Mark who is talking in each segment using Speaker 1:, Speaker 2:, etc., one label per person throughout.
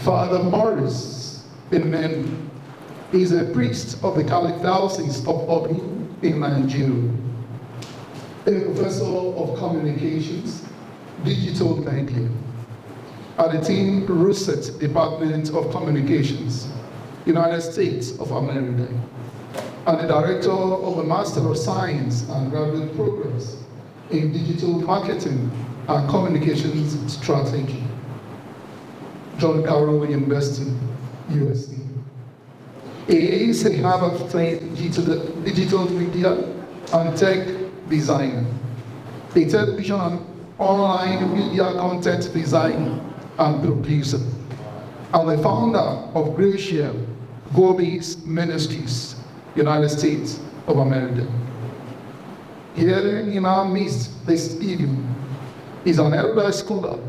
Speaker 1: Father Maurice Emelu is a priest of the Catholic Diocese of Obi in Nigeria, a professor of communications, digital media, at the Tim Rousset Department of Communications, United States of America, and the director of the Master of Science and Graduate Programs in Digital Marketing and Communications Strategy, John Carroll University, USA. He is a Harvard-trained digital media and tech designer, a television and online media content designer and producer, and the founder of Gracia Gobi's Ministries, United States of America. Here in our midst this evening is an elder scholar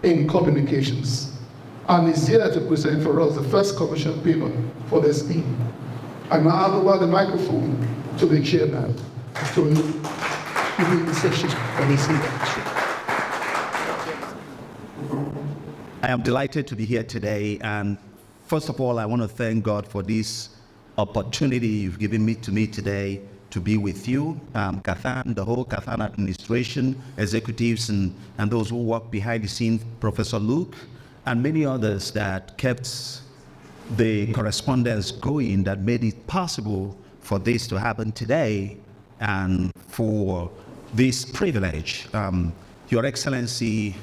Speaker 1: in communications, and is here to present for us the first commission paper for this theme. I now hand over the microphone to the chairman to begin the session for this evening.
Speaker 2: I am delighted to be here today, and first of all, I want to thank God for this opportunity you've given me today to be with you, CATHAN, the whole CATHAN administration, executives, and those who work behind the scenes, Professor Luke, and many others that kept the correspondence going that made it possible for this to happen today and for this privilege. Your Excellency,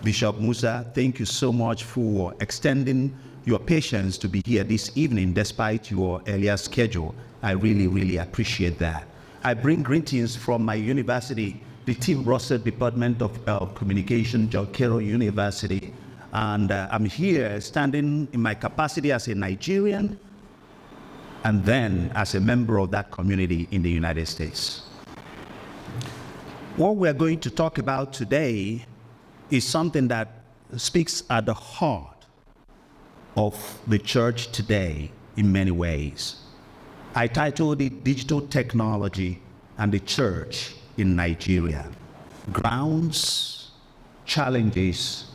Speaker 2: Bishop Musa, thank you so much for extending your patience to be here this evening despite your earlier schedule. I really, really appreciate that. I bring greetings from my university, the Tim Rousset Department of Communication, John Carroll University. And I'm here standing in my capacity as a Nigerian and then as a member of that community in the United States. What we're going to talk about today is something that speaks at the heart of the church today in many ways. I titled it Digital Technology and the Church in Nigeria: Grounds, Challenges,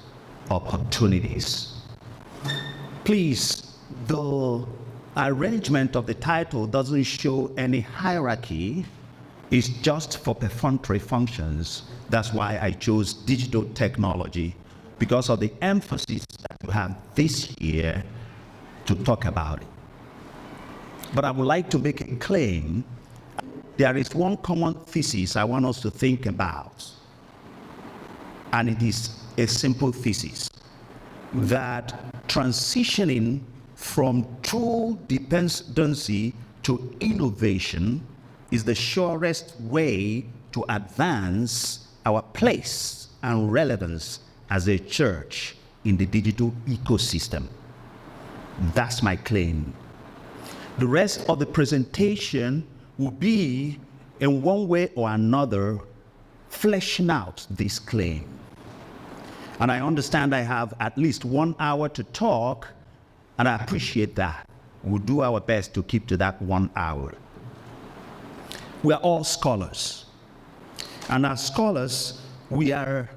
Speaker 2: Opportunities. Please, the arrangement of the title doesn't show any hierarchy. It's just for perfunctory functions. That's why I chose digital technology, because of the emphasis that we have this year to talk about it. But I would like to make a claim. There is one common thesis I want us to think about, and it is a simple thesis that transitioning from true dependency to innovation is the surest way to advance our place and relevance as a church in the digital ecosystem. That's my claim. The rest of the presentation will be, in one way or another, fleshing out this claim. And I understand I have at least 1 hour to talk, and I appreciate that. We'll do our best to keep to that 1 hour. We are all scholars. And as scholars, we are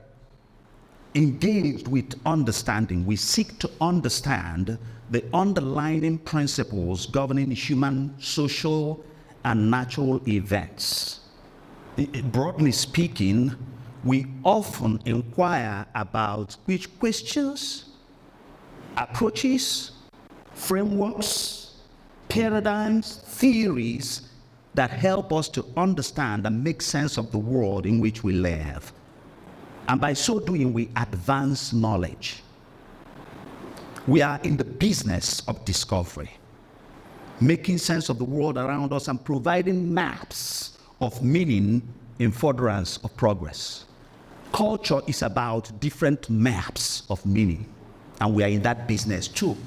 Speaker 2: engaged with understanding. We seek to understand the underlying principles governing human, social, and natural events. Broadly speaking, we often inquire about which questions, approaches, frameworks, paradigms, theories that help us to understand and make sense of the world in which we live. And by so doing, we advance knowledge. We are in the business of discovery, making sense of the world around us and providing maps of meaning in furtherance of progress. Culture is about different maps of meaning, and we are in that business too.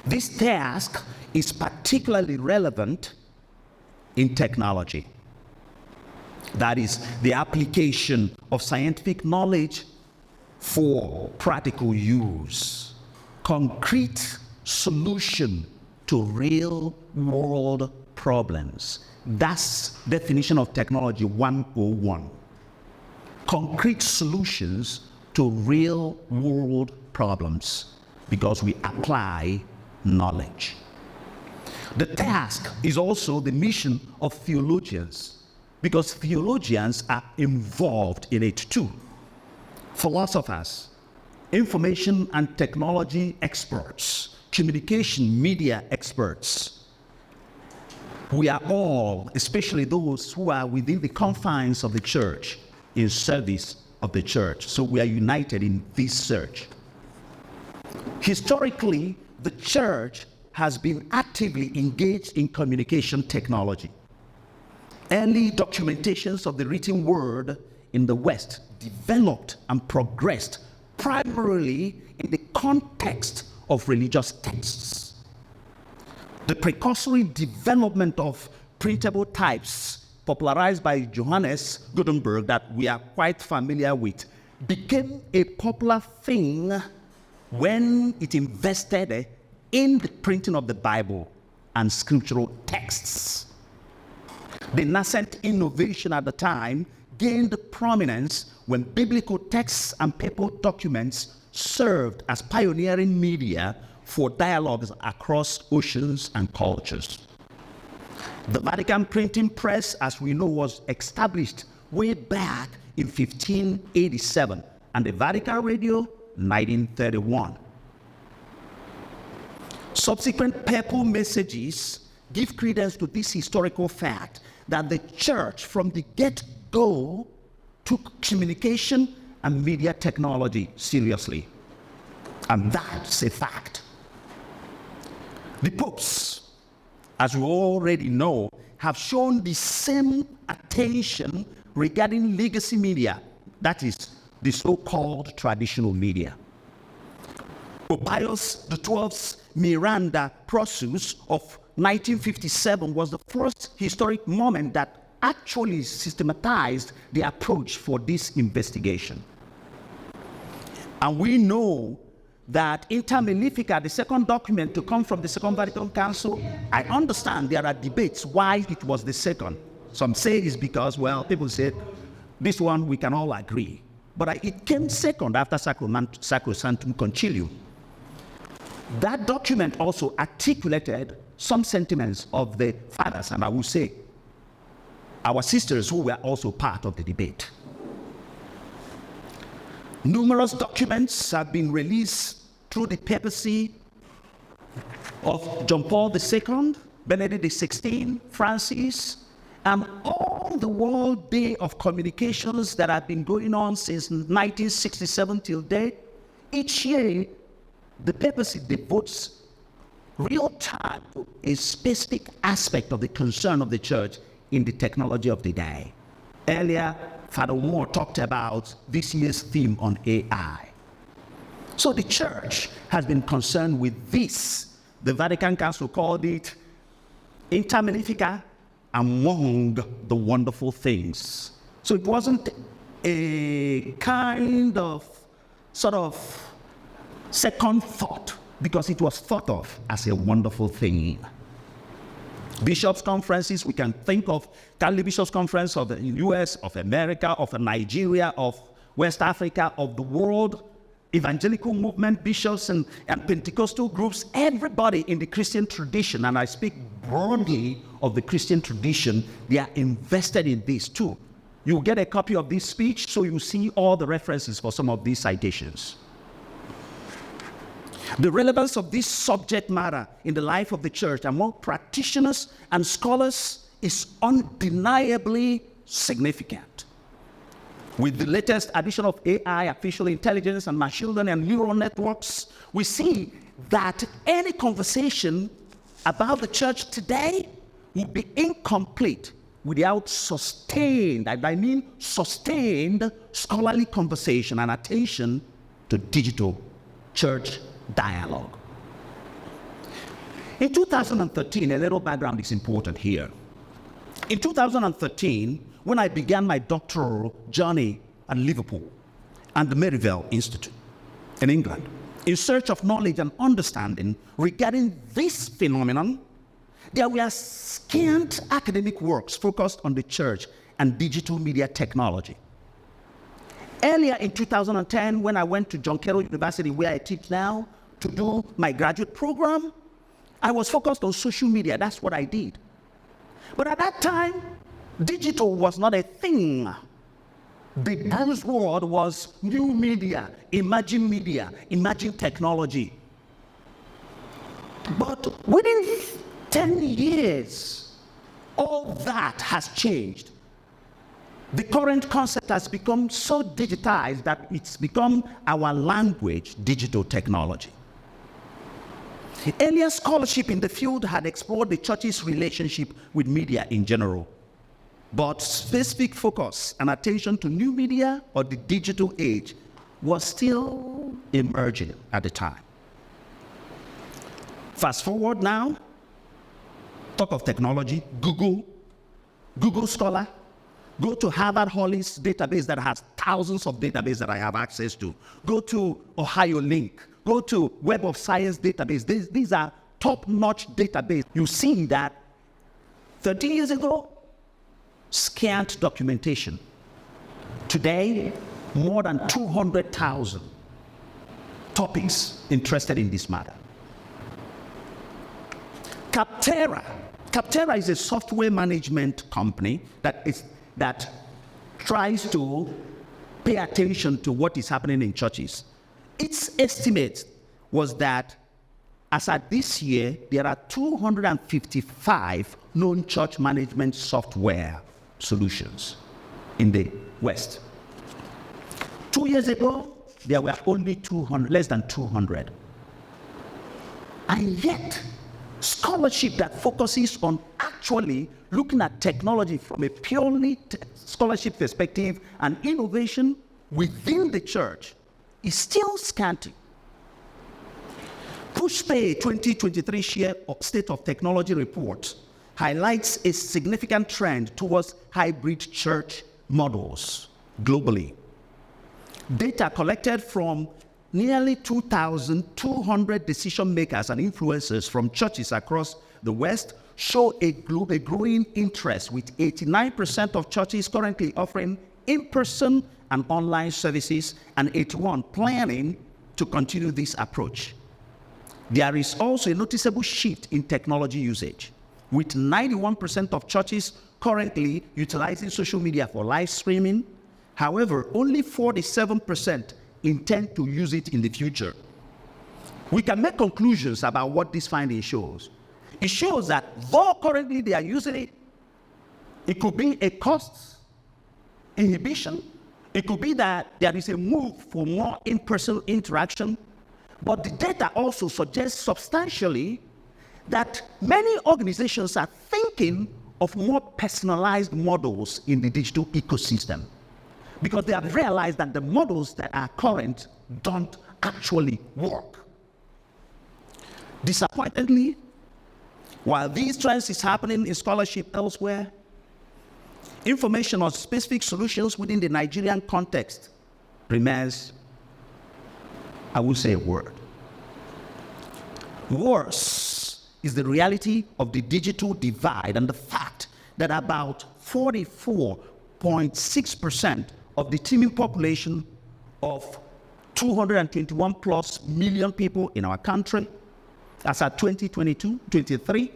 Speaker 2: This task is particularly relevant in technology. That is, the application of scientific knowledge for practical use, concrete solution to real world problems. That's definition of technology 101. Concrete solutions to real world problems. because we apply knowledge. The task is also the mission of theologians, because theologians are involved in it too. Philosophers, information and technology experts, communication media experts. We are all, especially those who are within the confines of the church, in service of the church. So we are united in this search. Historically, the church has been actively engaged in communication technology. Early documentations of the written word in the West developed and progressed primarily in the context of religious texts. The precursory development of printable types, popularized by Johannes Gutenberg, that we are quite familiar with, became a popular thing when it invested in the printing of the Bible and scriptural texts. The nascent innovation at the time gained prominence when biblical texts and papal documents served as pioneering media for dialogues across oceans and cultures. The Vatican printing press, as we know, was established way back in 1587, and the Vatican Radio, 1931. Subsequent papal messages give credence to this historical fact that the church from the get-go took communication and media technology seriously. And that's a fact. The popes, as we already know, have shown the same attention regarding legacy media, that is, the so-called traditional media. Pope Pius XII's Miranda Procus of 1957 was the first historic moment that actually systematized the approach for this investigation. And we know that Inter Malefica, the second document to come from the Second Vatican Council, I understand there are debates why it was the second. Some say it's because, well, people said, this one we can all agree. But it came second after Sacrosanctum Concilium. That document also articulated some sentiments of the fathers, and I will say, our sisters who were also part of the debate. Numerous documents have been released through the papacy of John Paul II, Benedict XVI, Francis, and all the World Day of Communications that have been going on since 1967 till date. Each year, the papacy devotes real time to a specific aspect of the concern of the church in the technology of the day. Earlier, Father Moore talked about this year's theme on AI. So the church has been concerned with this. The Vatican Council called it Inter Malefica, among the wonderful things. So it wasn't a kind of sort of second thought, because it was thought of as a wonderful thing. Bishops' conferences, we can think of Catholic Bishops' Conference of the US, of America, of Nigeria, of West Africa, of the world, evangelical movement, bishops and Pentecostal groups, everybody in the Christian tradition, and I speak broadly of the Christian tradition, they are invested in this too. You'll get a copy of this speech, so you see all the references for some of these citations. The relevance of this subject matter in the life of the church among practitioners and scholars is undeniably significant. With the latest addition of AI, artificial intelligence, and machine learning and neural networks, we see that any conversation about the church today will be incomplete without sustained, I mean sustained scholarly conversation and attention to digital church dialogue. In 2013, a little background is important here. In 2013, when I began my doctoral journey at Liverpool and the Merivale Institute in England, in search of knowledge and understanding regarding this phenomenon, there were scant academic works focused on the church and digital media technology. Earlier in 2010, when I went to John Carroll University, where I teach now, to do my graduate program, I was focused on social media. That's what I did. But at that time, digital was not a thing. The buzzword was new media, emerging technology. But within 10 years, all that has changed. The current concept has become so digitized that it's become our language, digital technology. Earlier scholarship in the field had explored the church's relationship with media in general, but specific focus and attention to new media or the digital age was still emerging at the time. Fast forward now, talk of technology, Google Scholar, go to Harvard Hollis database that has thousands of databases that I have access to. Go to Ohio Link. Go to Web of Science database. These are top-notch databases. You see that 30 years ago, scant documentation. Today, more than 200,000 topics interested in this matter. Capterra is a software management company that tries to pay attention to what is happening in churches. Its estimate was that as at this year, there are 255 known church management software solutions in the West. 2 years ago, there were only less than 200. And yet, scholarship that focuses on actually looking at technology from a purely scholarship perspective and innovation within the church is still scanty. PushPay 2023 State of Technology report highlights a significant trend towards hybrid church models globally. Data collected from nearly 2,200 decision makers and influencers from churches across the West show a growing interest, with 89% of churches currently offering in-person and online services and 81 planning to continue this approach. There is also a noticeable shift in technology usage, with 91% of churches currently utilizing social media for live streaming. However, only 47% intend to use it in the future. We can make conclusions about what this finding shows. It shows that though currently they are using it, it could be a cost inhibition. It could be that there is a move for more in-person interaction. But the data also suggests substantially that many organizations are thinking of more personalized models in the digital ecosystem, because they have realized that the models that are current don't actually work. Disappointingly, while these trends is happening in scholarship elsewhere, information on specific solutions within the Nigerian context remains, I will say, a word. Worse is the reality of the digital divide and the fact that about 44.6% of the teeming population of 221 plus million people in our country, as at 2022-23,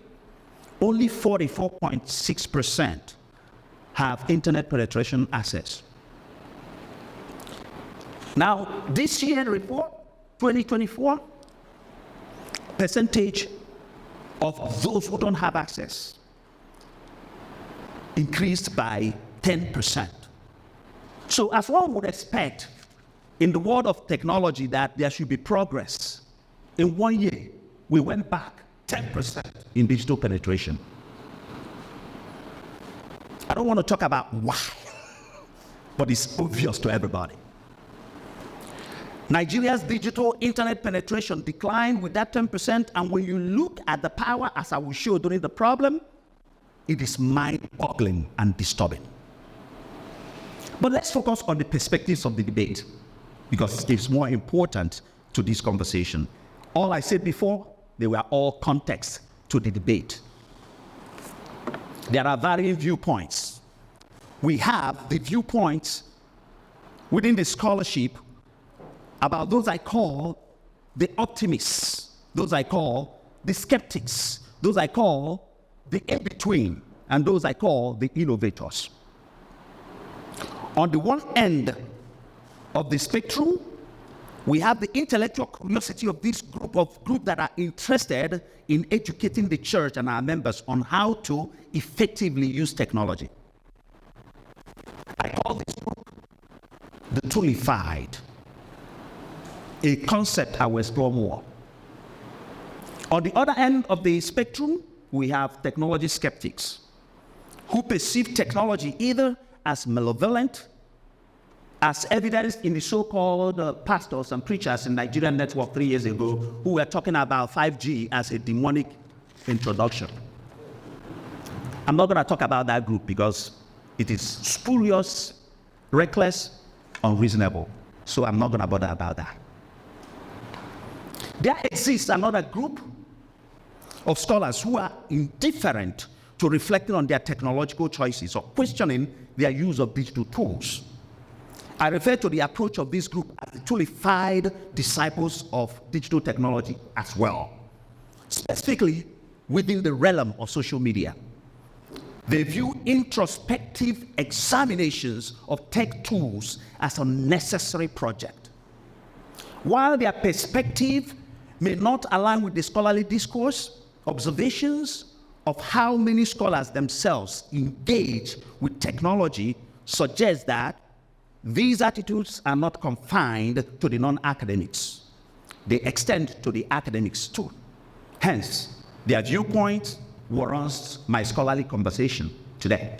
Speaker 2: only 44.6% have internet penetration access. Now, this year report, 2024, percentage of those who don't have access increased by 10%. So as one would expect in the world of technology that there should be progress, in 1 year, we went back 10% in digital penetration. I don't want to talk about why, but it's obvious to everybody. Nigeria's digital internet penetration declined with that 10%, and when you look at the power, as I will show during the problem, it is mind-boggling and disturbing. But let's focus on the perspectives of the debate, because it's more important to this conversation. All I said before, they were all context to the debate. There are varying viewpoints. We have the viewpoints within the scholarship about those I call the optimists, those I call the skeptics, those I call the in-between, and those I call the innovators. On the one end of the spectrum, we have the intellectual curiosity of this group that are interested in educating the church and our members on how to effectively use technology. I call this group the toolified, a concept I will explore more. On the other end of the spectrum, we have technology skeptics who perceive technology either as malevolent, as evidenced in the so-called pastors and preachers in Nigerian Network 3 years ago who were talking about 5G as a demonic introduction. I'm not going to talk about that group because it is spurious, reckless, unreasonable. So I'm not going to bother about that. There exists another group of scholars who are indifferent to reflecting on their technological choices or questioning their use of digital tools. I refer to the approach of this group as the toolified disciples of digital technology as well, specifically within the realm of social media. They view introspective examinations of tech tools as a necessary project. While their perspective may not align with the scholarly discourse, observations of how many scholars themselves engage with technology suggest that these attitudes are not confined to the non-academics. They extend to the academics too. Hence, their viewpoint warrants my scholarly conversation today.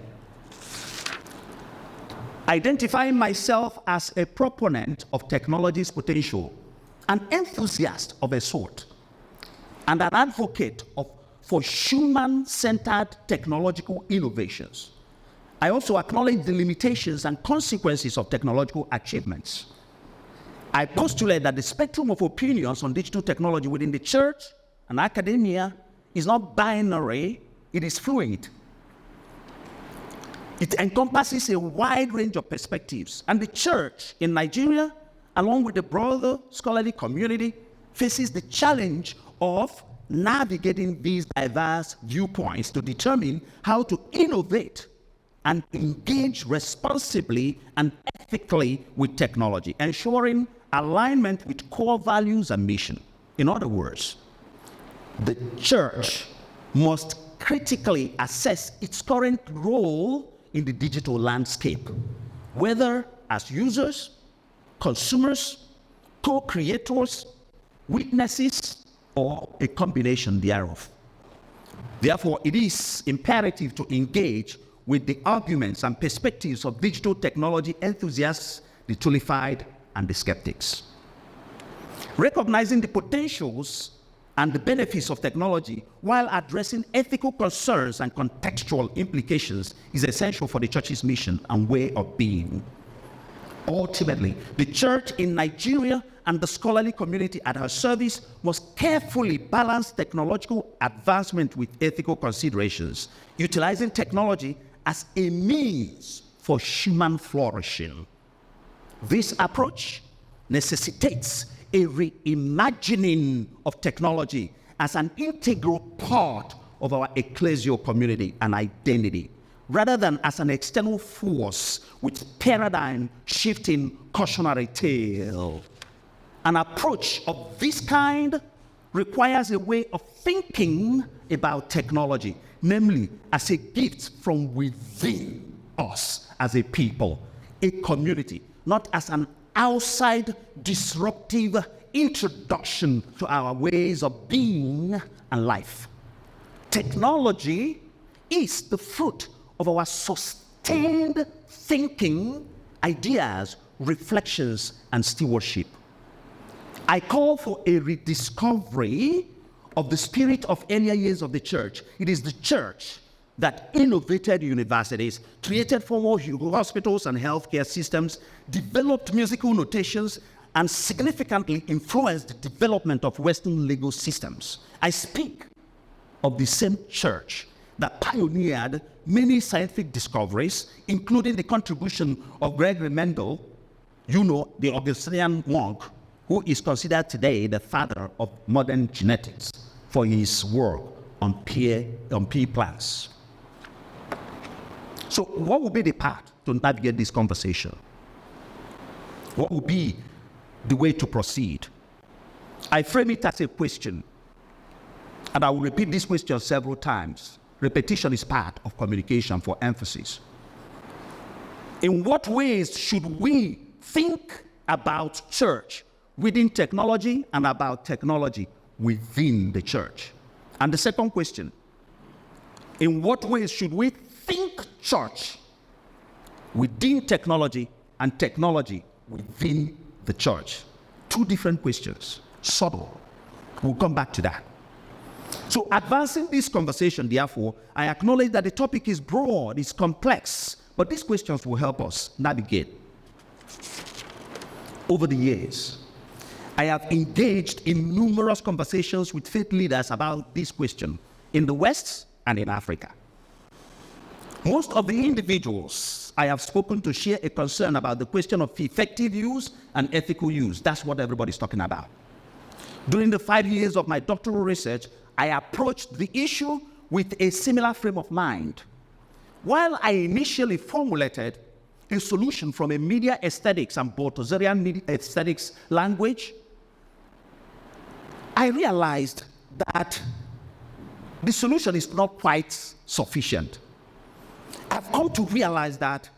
Speaker 2: Identifying myself as a proponent of technology's potential, an enthusiast of a sort, and an advocate for human-centered technological innovations, I also acknowledge the limitations and consequences of technological achievements. I postulate that the spectrum of opinions on digital technology within the church and academia is not binary, it is fluid. It encompasses a wide range of perspectives, and the church in Nigeria, along with the broader scholarly community, faces the challenge of navigating these diverse viewpoints to determine how to innovate and engage responsibly and ethically with technology, ensuring alignment with core values and mission. In other words, the church must critically assess its current role in the digital landscape, whether as users, consumers, co-creators, witnesses, or a combination thereof. Therefore, it is imperative to engage with the arguments and perspectives of digital technology enthusiasts, the toolified, and the skeptics. Recognizing the potentials and the benefits of technology while addressing ethical concerns and contextual implications is essential for the church's mission and way of being. Ultimately, the church in Nigeria and the scholarly community at her service must carefully balance technological advancement with ethical considerations, utilizing technology as a means for human flourishing. This approach necessitates a reimagining of technology as an integral part of our ecclesial community and identity, rather than as an external force with paradigm-shifting cautionary tale. An approach of this kind requires a way of thinking about technology, namely as a gift from within us as a people, a community, not as an outside disruptive introduction to our ways of being and life. Technology is the fruit of our sustained thinking, ideas, reflections, and stewardship. I call for a rediscovery of the spirit of earlier years of the church. It is the church that innovated universities, created formal hospitals and healthcare systems, developed musical notations, and significantly influenced the development of Western legal systems. I speak of the same church that pioneered many scientific discoveries, including the contribution of Gregory Mendel, the Augustinian monk, who is considered today the father of modern genetics for his work on pea plants. So what would be the path to navigate this conversation? What would be the way to proceed? I frame it as a question, and I will repeat this question several times. Repetition is part of communication for emphasis. In what ways should we think about church within technology and about technology within the church? And the second question, in what ways should we think church within technology and technology within the church? Two different questions, subtle. We'll come back to that. So advancing this conversation, therefore, I acknowledge that the topic is broad, it's complex, but these questions will help us navigate. Over the years, I have engaged in numerous conversations with faith leaders about this question in the West and in Africa. Most of the individuals I have spoken to share a concern about the question of effective use and ethical use. That's what everybody's talking about. During the 5 years of my doctoral research, I approached the issue with a similar frame of mind. While I initially formulated a solution from a media aesthetics and Balthasarian media aesthetics language, I realized that the solution is not quite sufficient. I've come to realize that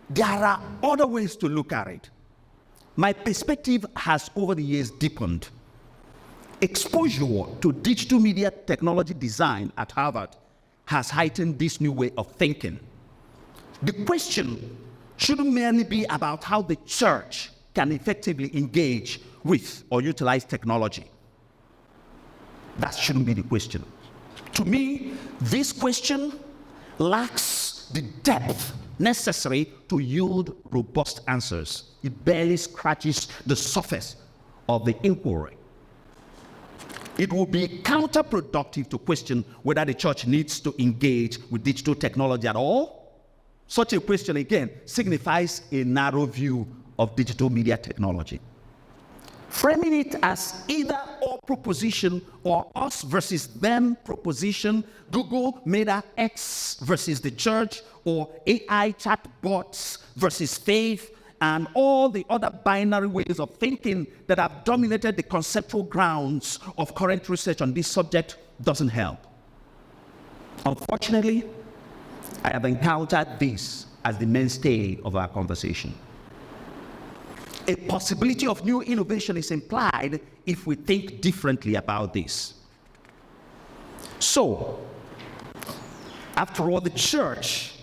Speaker 2: there are other ways to look at it. My perspective has over the years deepened. Exposure to digital media technology design at Harvard has heightened this new way of thinking. The question shouldn't merely be about how the church can effectively engage with or utilize technology. That shouldn't be the question. To me, this question lacks the depth necessary to yield robust answers. It barely scratches the surface of the inquiry. It will be counterproductive to question whether the church needs to engage with digital technology at all. Such a question, again, signifies a narrow view of digital media technology. Framing it as either or proposition or us versus them proposition, Google, Meta, X versus the church, or AI chatbots versus faith, and all the other binary ways of thinking that have dominated the conceptual grounds of current research on this subject doesn't help. Unfortunately, I have encountered this as the mainstay of our conversation. A possibility of new innovation is implied if we think differently about this. So, after all, the church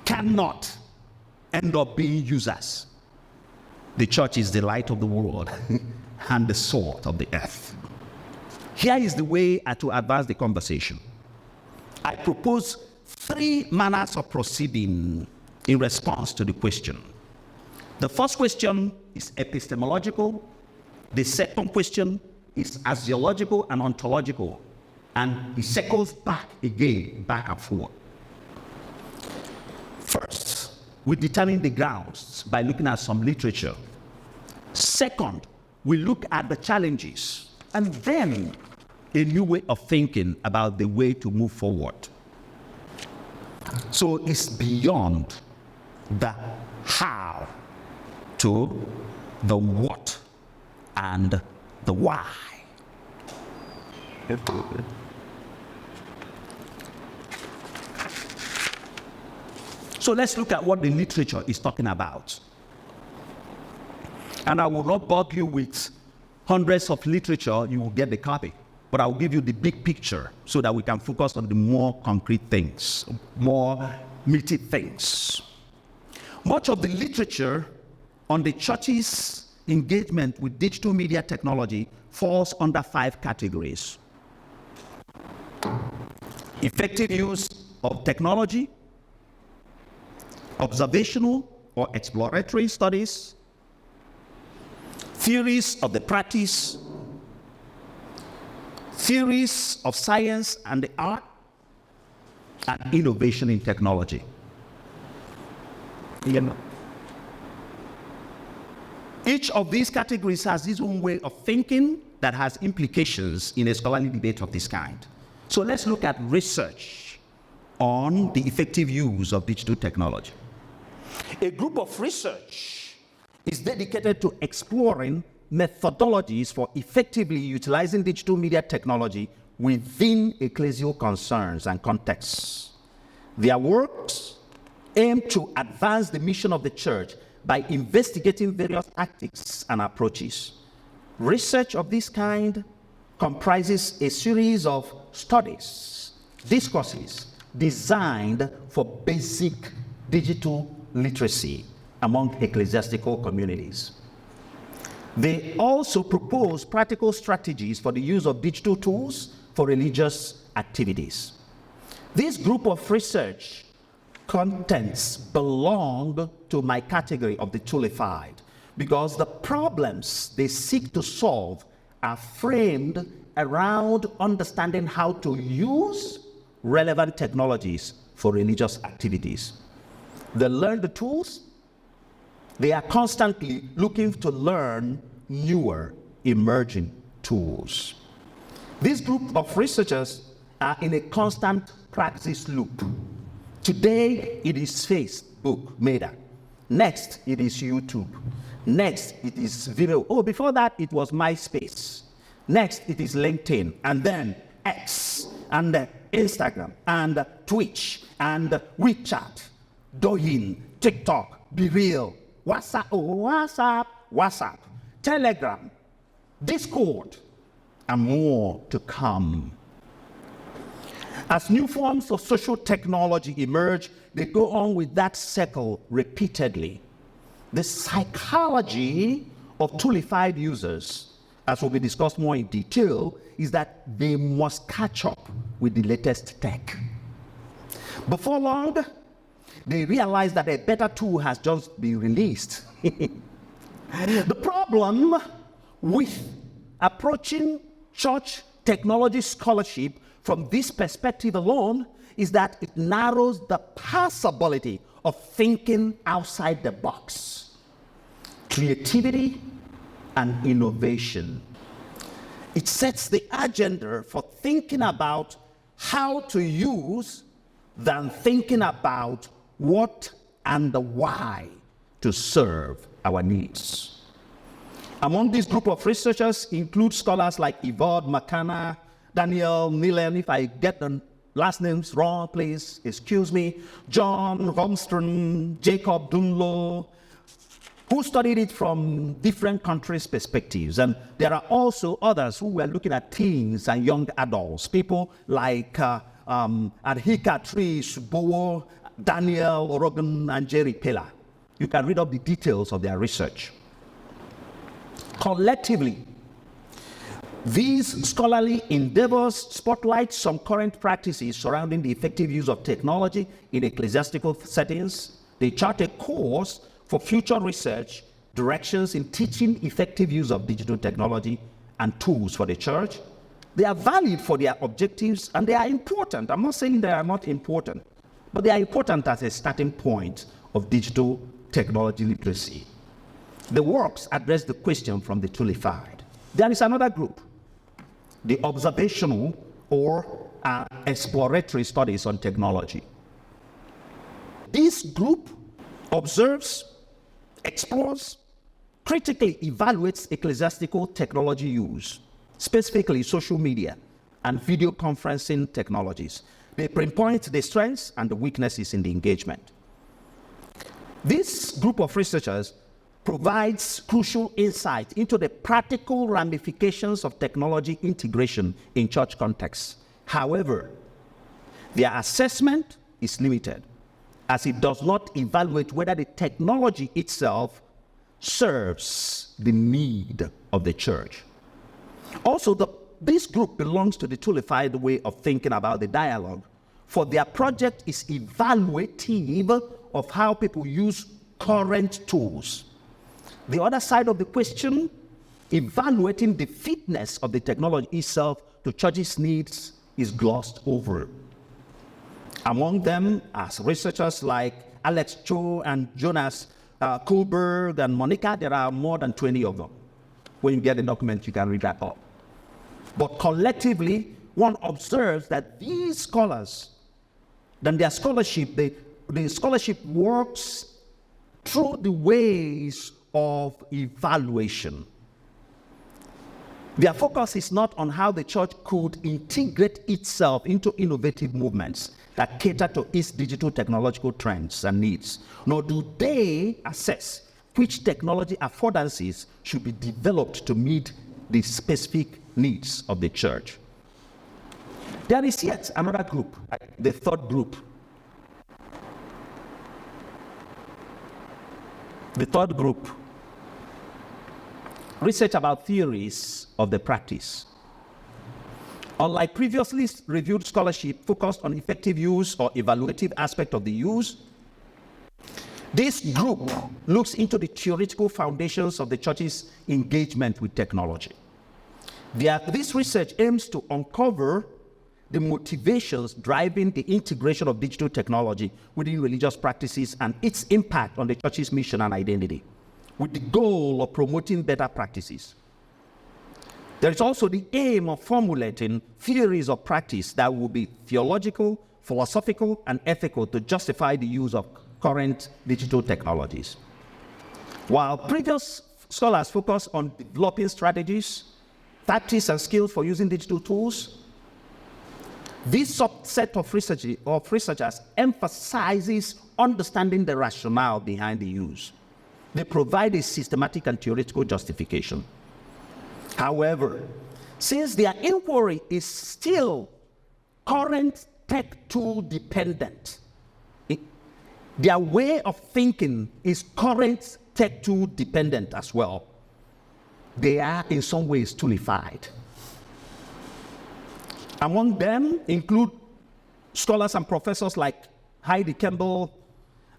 Speaker 2: cannot end up being users. The church is the light of the world and the salt of the earth. Here is the way to advance the conversation. I propose 3 manners of proceeding in response to the question. The first question is epistemological. The second question is axiological and ontological. And it circles back again, back and forth. First, we determine the grounds by looking at some literature. Second, we look at the challenges, and then a new way of thinking about the way to move forward. So it's beyond the how to the what and the why. So let's look at what the literature is talking about. And I will not bug you with hundreds of literature, you will get the copy. But I will give you the big picture so that we can focus on the more concrete things, more meaty things. Much of the literature on the church's engagement with digital media technology falls under 5 categories. Effective use of technology, observational or exploratory studies, theories of the practice, theories of science and the art, and innovation in technology. Each of these categories has its own way of thinking that has implications in a scholarly debate of this kind. So let's look at research on the effective use of digital technology. A group of research is dedicated to exploring methodologies for effectively utilizing digital media technology within ecclesial concerns and contexts. Their works aim to advance the mission of the church by investigating various tactics and approaches. Research of this kind comprises a series of studies, discourses designed for basic digital literacy among ecclesiastical communities. They also propose practical strategies for the use of digital tools for religious activities. This group of research contents belong to my category of the toolified because the problems they seek to solve are framed around understanding how to use relevant technologies for religious activities. They learn the tools. They are constantly looking to learn newer, emerging tools. This group of researchers are in a constant practice loop. Today, it is Facebook, Meta. Next, it is YouTube. Next, it is Vimeo. Oh, before that, it was MySpace. Next, it is LinkedIn, and then X, and Instagram, and Twitch, and WeChat, Douyin, TikTok, BeReal, WhatsApp, Telegram, Discord, and more to come. As new forms of social technology emerge, they go on with that cycle repeatedly. The psychology of toolified users, as will be discussed more in detail, is that they must catch up with the latest tech. Before long, they realize that a better tool has just been released. The problem with approaching church technology scholarship from this perspective alone is that it narrows the possibility of thinking outside the box, creativity and innovation. It sets the agenda for thinking about how to use than thinking about what and the why to serve our needs. Among this group of researchers include scholars like Yvonne McCanna, Daniel Nilen, if I get the last names wrong, please excuse me, John Romstrom, Jacob Dunlo, who studied it from different countries' perspectives. And there are also others who were looking at teens and young adults, people like Adhika Trish, Bowo, Daniel Orogan, and Jerry Pella. You can read up the details of their research. Collectively, these scholarly endeavors spotlight some current practices surrounding the effective use of technology in ecclesiastical settings. They chart a course for future research, directions in teaching effective use of digital technology and tools for the church. They are valid for their objectives and they are important. I'm not saying they are not important, but they are important as a starting point of digital technology literacy. The works address the question from the toolified. There is another group, the observational or exploratory studies on technology. This group observes, explores, critically evaluates ecclesiastical technology use, specifically social media and video conferencing technologies. They pinpoint the strengths and the weaknesses in the engagement. This group of researchers provides crucial insight into the practical ramifications of technology integration in church contexts. However, their assessment is limited, as it does not evaluate whether the technology itself serves the need of the church. Also, this group belongs to the toolified way of thinking about the dialogue, for their project is evaluative of how people use current tools. The other side of the question, evaluating the fitness of the technology itself to church's needs, is glossed over. Among them are researchers like Alex Cho and Jonas Kohlberg and Monica. There are more than 20 of them. When you get the document, you can read that up. But collectively, one observes that these scholars, then their scholarship, the scholarship works through the ways of evaluation. Their focus is not on how the church could integrate itself into innovative movements that cater to its digital technological trends and needs, nor do they assess which technology affordances should be developed to meet the specific needs of the church. There is yet another group, the third group. The third group, research about theories of the practice. Unlike previously reviewed scholarship focused on effective use or evaluative aspect of the use, this group looks into the theoretical foundations of the church's engagement with technology. This research aims to uncover the motivations driving the integration of digital technology within religious practices and its impact on the church's mission and identity, with the goal of promoting better practices. There is also the aim of formulating theories of practice that will be theological, philosophical, and ethical to justify the use of current digital technologies. While previous scholars focus on developing strategies, tactics, and skills for using digital tools, this subset of researchers emphasizes understanding the rationale behind the use. They provide a systematic and theoretical justification. However, since their inquiry is still current tech tool dependent, their way of thinking is current tech tool dependent as well. They are in some ways toolified. Among them include scholars and professors like Heidi Campbell,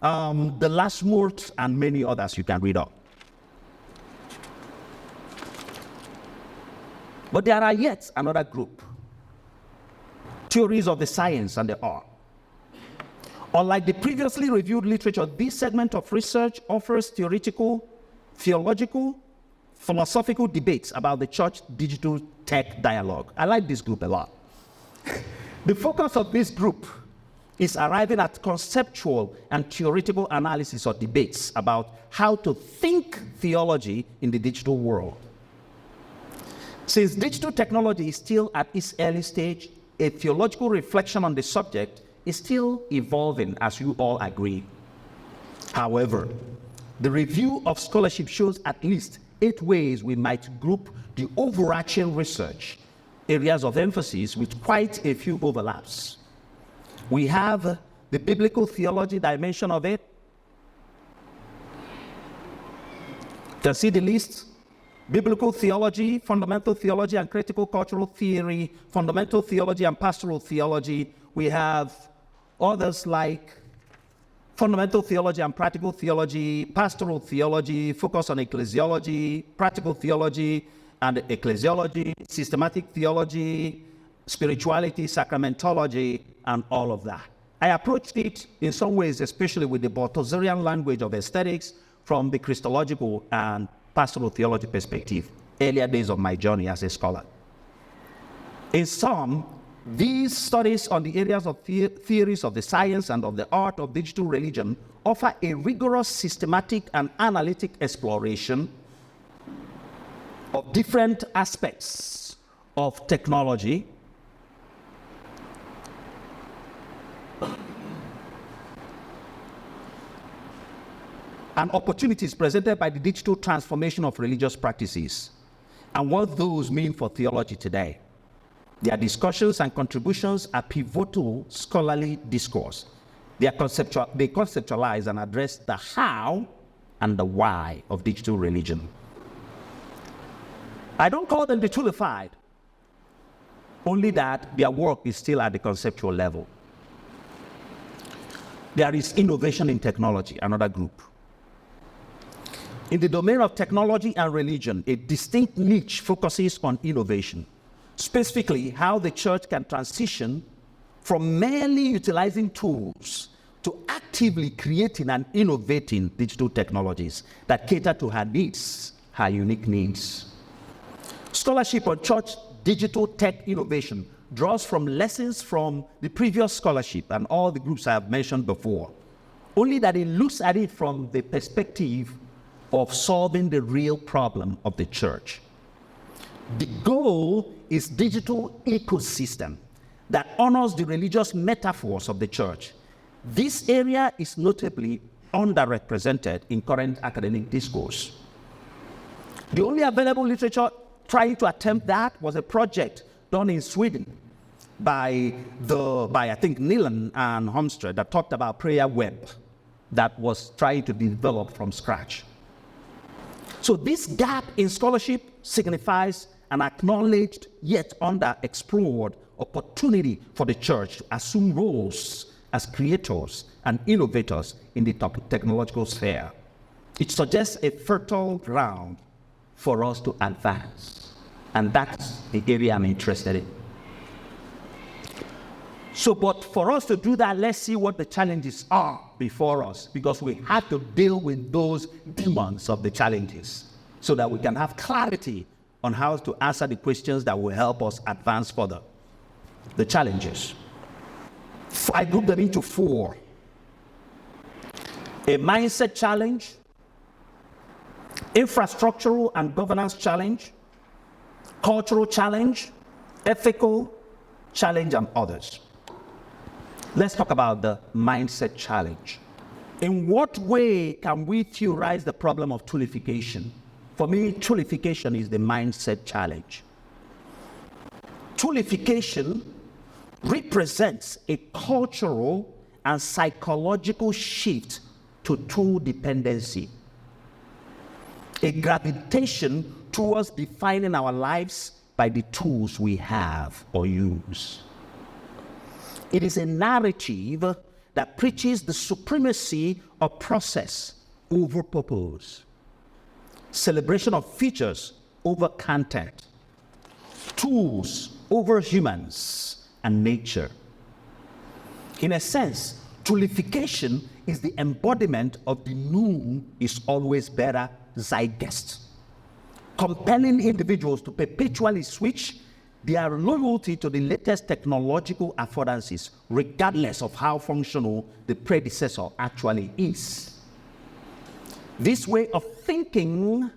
Speaker 2: De Lasmourt, and many others you can read up. But there are yet another group, theories of the science and the art. Unlike the previously reviewed literature, this segment of research offers theoretical, theological, philosophical debates about the church digital tech dialogue. I like this group a lot. The focus of this group is arriving at conceptual and theoretical analysis or debates about how to think theology in the digital world. Since digital technology is still at its early stage, a theological reflection on the subject is still evolving, as you all agree. However, the review of scholarship shows at least 8 ways we might group the overarching research areas of emphasis with quite a few overlaps. We have the biblical theology dimension of it. You can see the list. Biblical theology, fundamental theology and critical cultural theory, fundamental theology and pastoral theology. We have others like fundamental theology and practical theology, pastoral theology, focus on ecclesiology, practical theology and ecclesiology, systematic theology, spirituality, sacramentology, and all of that. I approached it in some ways, especially with the Balthasarian language of aesthetics from the Christological and pastoral theology perspective, earlier days of my journey as a scholar. In sum, these studies on the areas of theories of the science and of the art of digital religion offer a rigorous, systematic, and analytic exploration of different aspects of technology and opportunities presented by the digital transformation of religious practices and what those mean for theology today. Their discussions and contributions are pivotal scholarly discourse. They conceptualize and address the how and the why of digital religion. I don't call them the toolified, only that their work is still at the conceptual level. There is innovation in technology, another group. In the domain of technology and religion, a distinct niche focuses on innovation, specifically how the church can transition from merely utilizing tools to actively creating and innovating digital technologies that cater to her needs, her unique needs. Scholarship on church digital tech innovation draws from lessons from the previous scholarship and all the groups I have mentioned before, only that it looks at it from the perspective of solving the real problem of the church. The goal is digital ecosystem that honors the religious metaphors of the church. This area is notably underrepresented in current academic discourse. The only available literature trying to attempt that was a project done in Sweden by I think Nilan and Holmström that talked about prayer web that was trying to develop from scratch. So this gap in scholarship signifies an acknowledged yet underexplored opportunity for the church to assume roles as creators and innovators in the technological sphere. It suggests a fertile ground for us to advance. And that's the area I'm interested in. So, but for us to do that, let's see what the challenges are before us, because we have to deal with those demons of the challenges so that we can have clarity on how to answer the questions that will help us advance further. The challenges. I group them into four. A mindset challenge, infrastructural and governance challenge, cultural challenge, ethical challenge, and others. Let's talk about the mindset challenge. In what way can we theorize the problem of toolification? For me, toolification is the mindset challenge. Toolification represents a cultural and psychological shift to tool dependency, a gravitation towards defining our lives by the tools we have or use. It is a narrative that preaches the supremacy of process over purpose, celebration of features over content, tools over humans and nature. In a sense, toolification is the embodiment of the new is always better zeitgeist, compelling individuals to perpetually switch their loyalty to the latest technological affordances, regardless of how functional the predecessor actually is. This way of thinking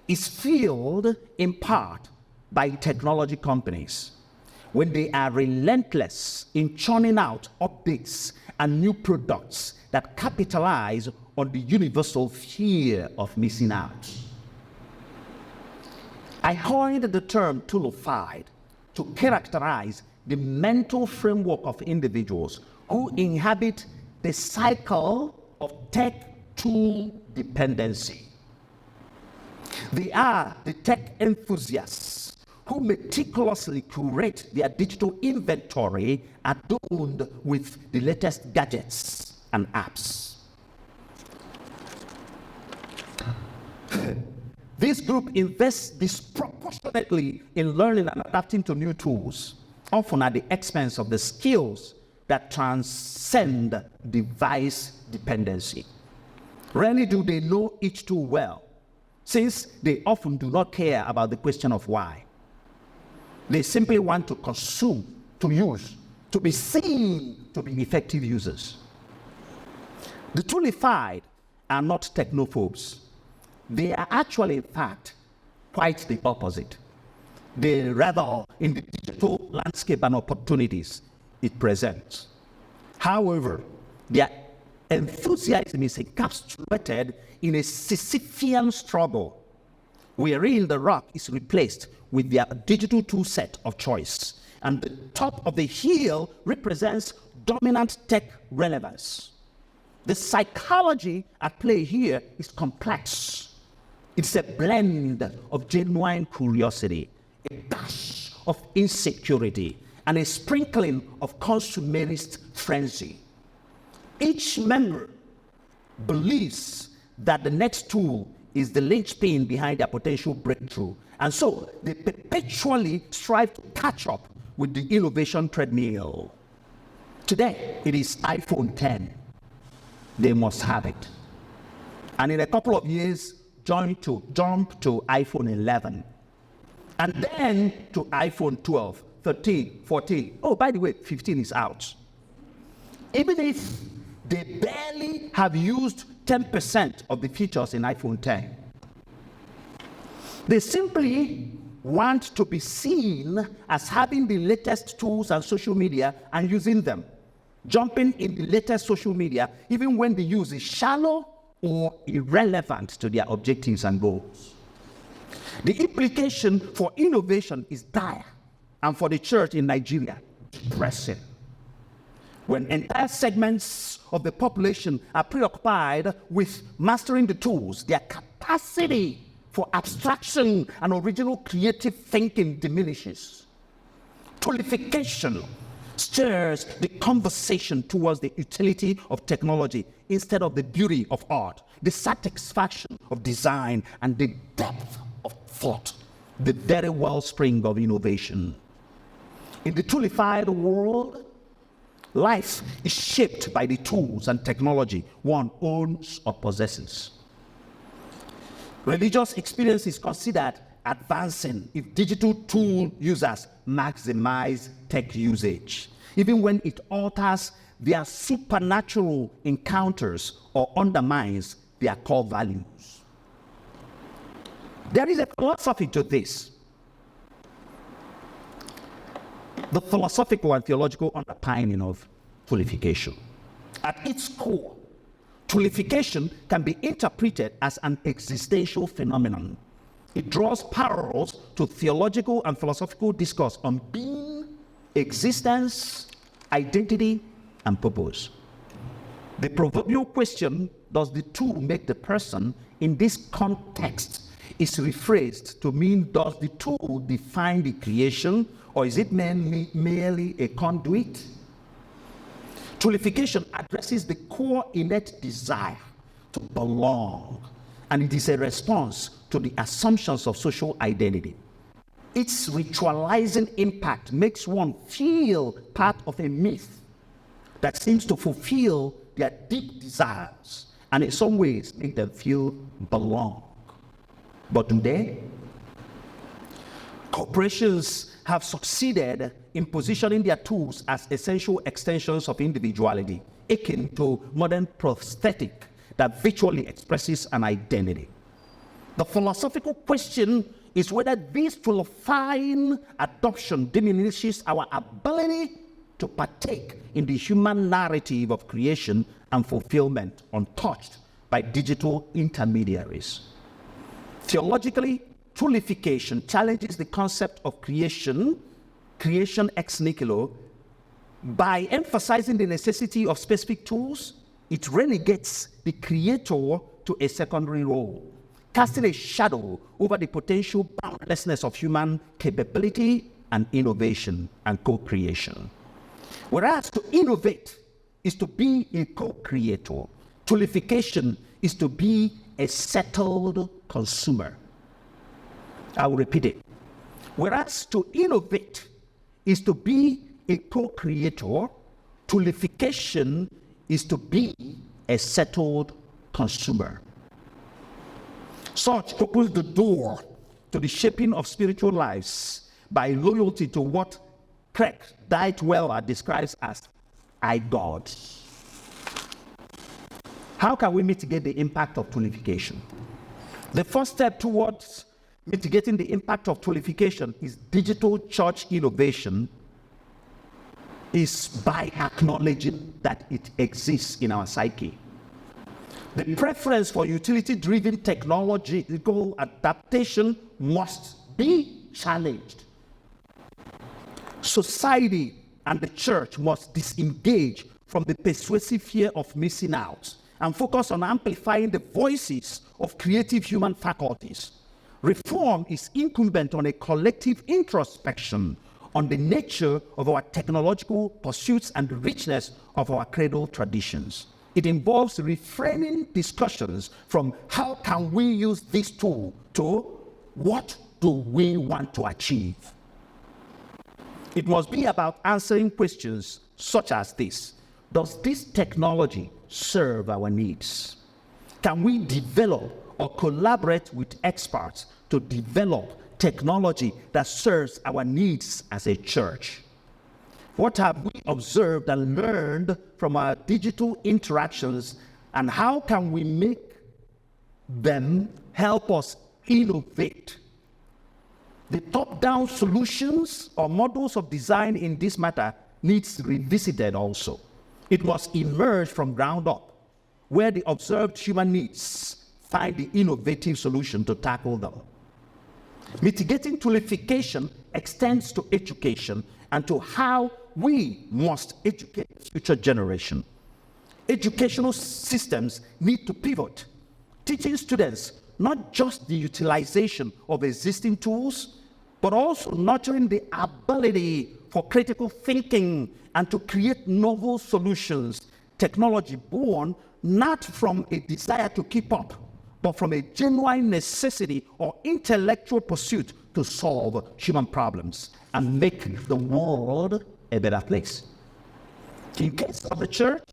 Speaker 2: is fueled in part by technology companies when they are relentless in churning out updates and new products that capitalize on the universal fear of missing out. I coined the term toolified to characterize the mental framework of individuals who inhabit the cycle of tech tool dependency. They are the tech enthusiasts who meticulously curate their digital inventory adorned with the latest gadgets and apps. This group invests disproportionately in learning and adapting to new tools, often at the expense of the skills that transcend device dependency. Rarely do they know each tool well, since they often do not care about the question of why. They simply want to consume, to use, to be seen to be effective users. The toolified are not technophobes. They are actually, in fact, quite the opposite. They revel in the digital landscape and opportunities it presents. However, their enthusiasm is encapsulated in a Sisyphean struggle, wherein the rock is replaced with their digital tool set of choice, and the top of the hill represents dominant tech relevance. The psychology at play here is complex. It's a blend of genuine curiosity, a dash of insecurity, and a sprinkling of consumerist frenzy. Each member believes that the next tool is the linchpin behind their potential breakthrough, and so they perpetually strive to catch up with the innovation treadmill. Today, it is iPhone 10. they must have it. And in a couple of years, jump to iPhone 11. And then to iPhone 12, 13, 14. Oh, by the way, 15 is out. Even if they barely have used 10% of the features in iPhone 10, they simply want to be seen as having the latest tools and social media and using them, jumping in the latest social media, even when the use is shallow or irrelevant to their objectives and goals. The implication for innovation is dire, and for the church in Nigeria, depressing. When entire segments of the population are preoccupied with mastering the tools, their capacity for abstraction and original creative thinking diminishes. Toolification stirs the conversation towards the utility of technology instead of the beauty of art, the satisfaction of design, and the depth of thought, the very wellspring of innovation. In the toolified world, life is shaped by the tools and technology one owns or possesses. Religious experience is considered advancing if digital tool users maximize tech usage, even when it alters their supernatural encounters or undermines their core values. There is a philosophy to this. The philosophical and theological underpinning of toolification. At its core, toolification can be interpreted as an existential phenomenon. It draws parallels to theological and philosophical discourse on being, existence, identity, and purpose. The proverbial question, does the tool make the person, in this context is rephrased to mean, does the tool define the creation, or is it merely a conduit? Toolification addresses the core innate desire to belong, and it is a response to the assumptions of social identity. Its ritualizing impact makes one feel part of a myth that seems to fulfill their deep desires and in some ways make them feel belong. But do they? Corporations have succeeded in positioning their tools as essential extensions of individuality, akin to modern prosthetic that virtually expresses an identity. The philosophical question is whether this toolifying adoption diminishes our ability to partake in the human narrative of creation and fulfillment untouched by digital intermediaries. Theologically, toolification challenges the concept of creation ex nihilo. By emphasizing the necessity of specific tools, it relegates the creator to a secondary role, casting a shadow over the potential boundlessness of human capability and innovation and co-creation. Whereas to innovate is to be a co-creator, toolification is to be a settled consumer. I will repeat it. Whereas to innovate is to be a co-creator, toolification is to be a settled consumer. Such opens the door to the shaping of spiritual lives by loyalty to what Craig Dightweller describes as I-God. How can we mitigate the impact of toolification? The first step towards mitigating the impact of toolification is digital church innovation is by acknowledging that it exists in our psyche. The preference for utility-driven technological adaptation must be challenged. Society and the church must disengage from the persuasive fear of missing out and focus on amplifying the voices of creative human faculties. Reform is incumbent on a collective introspection on the nature of our technological pursuits and the richness of our cradle traditions. It involves reframing discussions from how can we use this tool to what do we want to achieve. It must be about answering questions such as this: Does this technology serve our needs? Can we develop or collaborate with experts to develop technology that serves our needs as a church? What have we observed and learned from our digital interactions, and how can we make them help us innovate? The top-down solutions or models of design in this matter needs revisited also. It must emerge from ground up, where the observed human needs find the innovative solution to tackle them. Mitigating toolification extends to education and to how we must educate the future generation. Educational systems need to pivot, teaching students not just the utilization of existing tools, but also nurturing the ability for critical thinking and to create novel solutions, technology born not from a desire to keep up, but from a genuine necessity or intellectual pursuit to solve human problems and make the world a better place. In case of the church,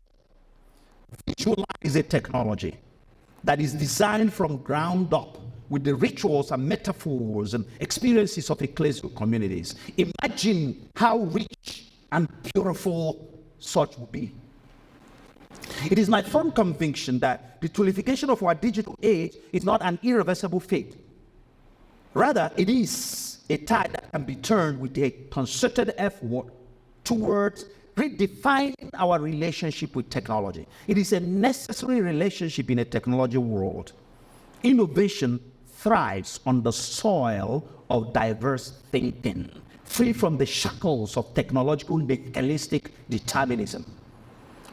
Speaker 2: visualize a technology that is designed from ground up with the rituals and metaphors and experiences of ecclesial communities. Imagine how rich and beautiful such would be. It is my firm conviction that the toolification of our digital age is not an irreversible fate. Rather, it is a tide that can be turned with a concerted effort towards redefining our relationship with technology. It is a necessary relationship in a technology world. Innovation thrives on the soil of diverse thinking, free from the shackles of technological nihilistic determinism.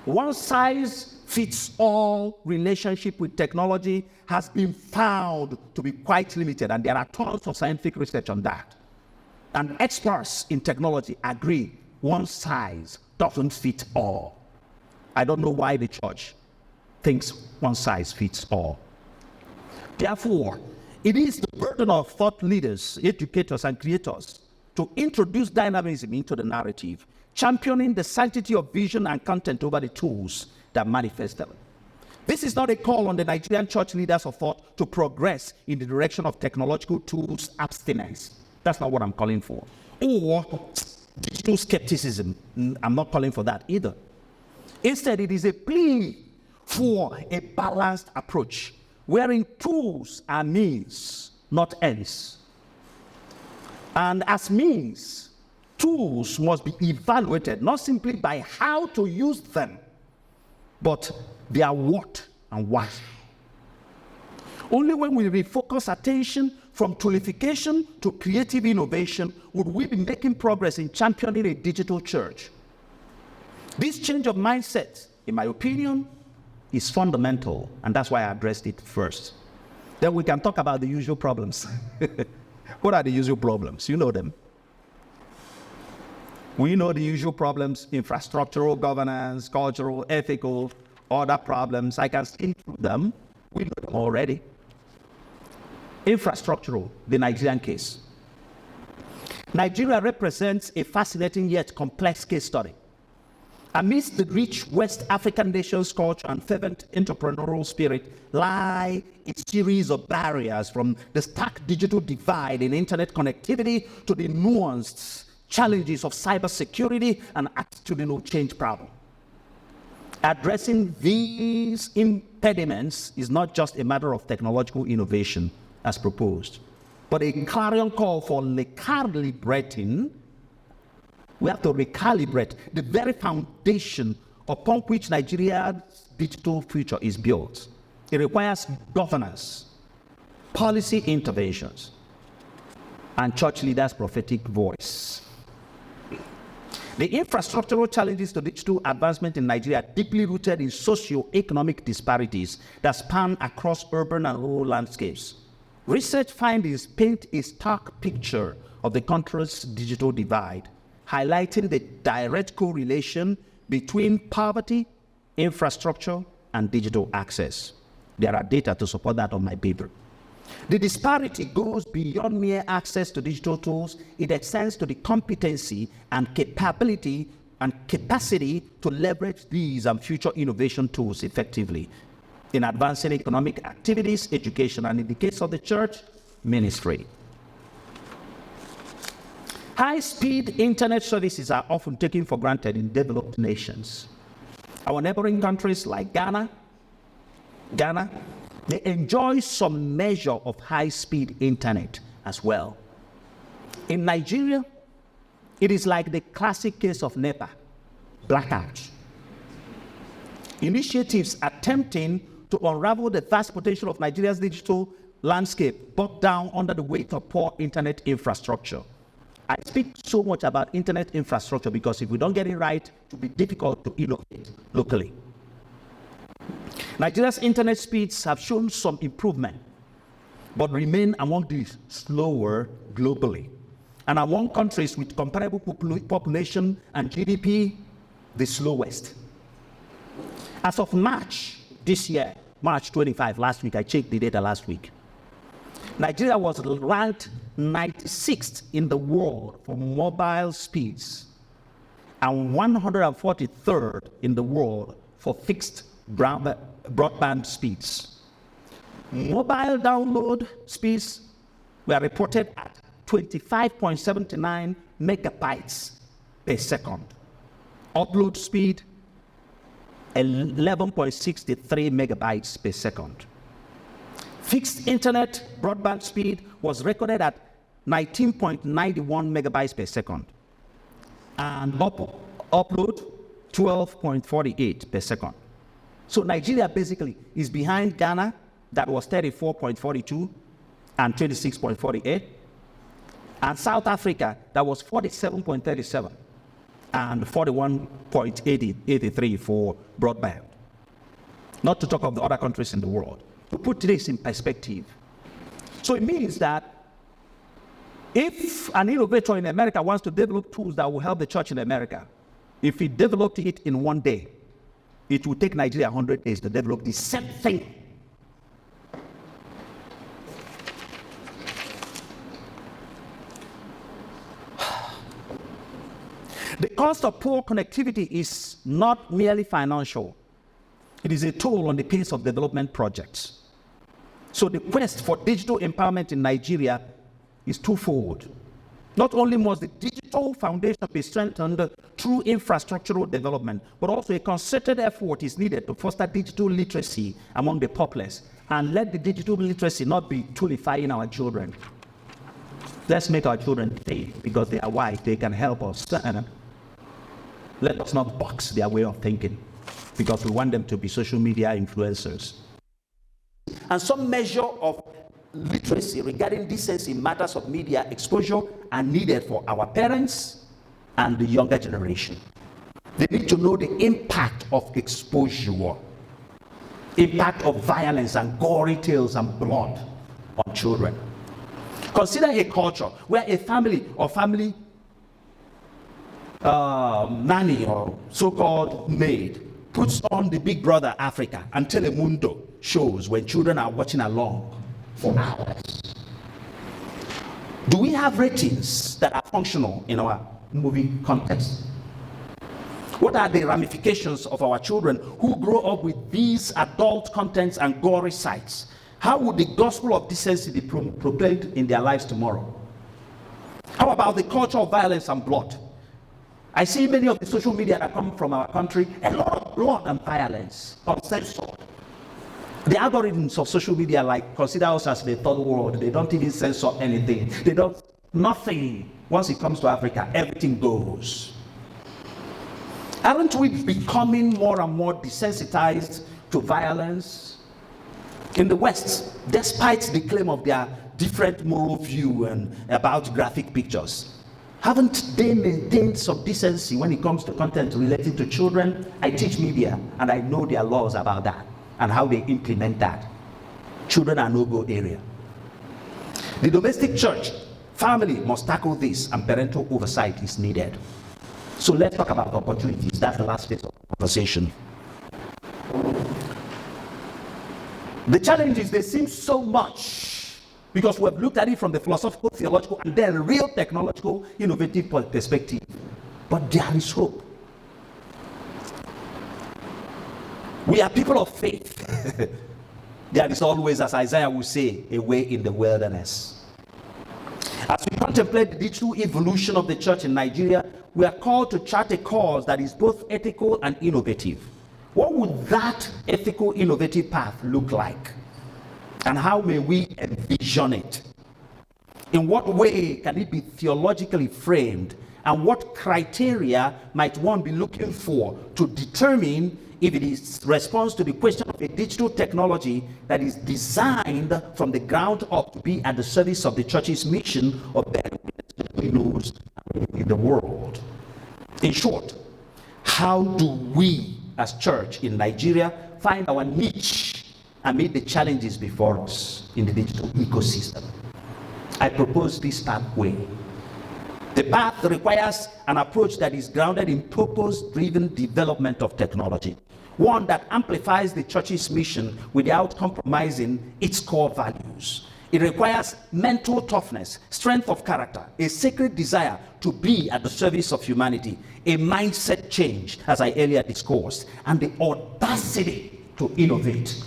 Speaker 2: One-size-fits-all relationship with technology has been found to be quite limited, and there are tons of scientific research on that. And experts in technology agree one size doesn't fit all. I don't know why the church thinks one size fits all. Therefore, it is the burden of thought leaders, educators, and creators to introduce dynamism into the narrative, championing the sanctity of vision and content over the tools that manifest them. This is not a call on the Nigerian church leaders of thought to progress in the direction of technological tools abstinence. That's not what I'm calling for. Or digital skepticism. I'm not calling for that either. Instead, it is a plea for a balanced approach, wherein tools are means, not ends. And as means, tools must be evaluated not simply by how to use them, but their what and why. Only when we refocus attention from toolification to creative innovation would we be making progress in championing a digital church. This change of mindset, in my opinion, is fundamental, and that's why I addressed it first. Then we can talk about the usual problems. What are the usual problems? You know them. We know the usual problems: infrastructural, governance, cultural, ethical, other problems. I can skim through them. We know them already. Infrastructural, the Nigerian case. Nigeria represents a fascinating yet complex case study. Amidst the rich West African nation's culture and fervent entrepreneurial spirit lie a series of barriers, from the stark digital divide in internet connectivity to the nuanced challenges of cybersecurity and attitudinal change problem. Addressing these impediments is not just a matter of technological innovation as proposed, but a clarion call for recalibrating. We have to recalibrate the very foundation upon which Nigeria's digital future is built. It requires governance, policy interventions, and church leaders' prophetic voice. The infrastructural challenges to digital advancement in Nigeria are deeply rooted in socio-economic disparities that span across urban and rural landscapes. Research findings paint a stark picture of the country's digital divide, highlighting the direct correlation between poverty, infrastructure, and digital access. There are data to support that on my paper. The disparity goes beyond mere access to digital tools. It extends to the competency and capability and capacity to leverage these and future innovation tools effectively in advancing economic activities, education, and in the case of the church, ministry. High-speed internet services are often taken for granted in developed nations. Our neighboring countries like Ghana, they enjoy some measure of high-speed internet as well. In Nigeria, it is like the classic case of NEPA, blackout. Initiatives attempting to unravel the vast potential of Nigeria's digital landscape bogged down under the weight of poor internet infrastructure. I speak so much about internet infrastructure because if we don't get it right, it will be difficult to innovate locally. Nigeria's internet speeds have shown some improvement, but remain among the slower globally. And among countries with comparable population and GDP, the slowest. As of March this year, March 25, last week, I checked the data last week, Nigeria was ranked 96th in the world for mobile speeds and 143rd in the world for fixed broadband speeds. Mobile download speeds were reported at 25.79 megabytes per second. Upload speed, 11.63 megabytes per second. Fixed internet broadband speed was recorded at 19.91 megabytes per second. And upload, 12.48 per second. So Nigeria basically is behind Ghana, that was 34.42 and 26.48. And South Africa, that was 47.37 and 41.83 for broadband. Not to talk of the other countries in the world. To put this in perspective. So it means that if an innovator in America wants to develop tools that will help the church in America, if he developed it in one day, it will take Nigeria 100 days to develop the same thing. The cost of poor connectivity is not merely financial. It is a toll on the pace of development projects. So the quest for digital empowerment in Nigeria is twofold. Not only must the digital foundation be strengthened through infrastructural development, but also a concerted effort is needed to foster digital literacy among the populace and let the digital literacy not be toolifying our children. Let's make our children think because they are wise, they can help us. Let us not box their way of thinking because we want them to be social media influencers. And some measure of literacy regarding decency in matters of media exposure are needed for our parents and the younger generation. They need to know the impact of exposure, impact of violence and gory tales and blood on children. Consider a culture where a family or family nanny or so-called maid puts on the Big Brother Africa and Telemundo shows when children are watching along for hours. Do we have ratings that are functional in our movie context? What are the ramifications of our children who grow up with these adult contents and gory sites? How would the gospel of decency be proclaimed in their lives tomorrow? How about the culture of violence and blood? I see many of the social media that come from our country, a lot of blood and violence, uncensored. The algorithms of social media consider us as the third world. They don't even censor anything. They don't, nothing. Once it comes to Africa, everything goes. Aren't we becoming more and more desensitized to violence? In the West, despite the claim of their different moral view and about graphic pictures, haven't they maintained some decency when it comes to content relating to children? I teach media and I know their laws about that and how they implement that. Children are no-go area. The domestic church, family must tackle this and parental oversight is needed. So let's talk about opportunities. That's the last phase of the conversation. The challenges, they seem so much because we've looked at it from the philosophical, theological, and then real technological, innovative perspective. But there is hope. We are people of faith. There is always, as Isaiah will say, a way in the wilderness. As we contemplate the digital evolution of the church in Nigeria, we are called to chart a course that is both ethical and innovative. What would that ethical, innovative path look like? And how may we envision it? In what way can it be theologically framed? And what criteria might one be looking for to determine if it is response to the question of a digital technology that is designed from the ground up to be at the service of the church's mission of bearing witness in the world? In short, how do we as church in Nigeria find our niche amid the challenges before us in the digital ecosystem? I propose this pathway. The path requires an approach that is grounded in purpose-driven development of technology, one that amplifies the church's mission without compromising its core values. It requires mental toughness, strength of character, a sacred desire to be at the service of humanity, a mindset change, as I earlier discussed, and the audacity to innovate.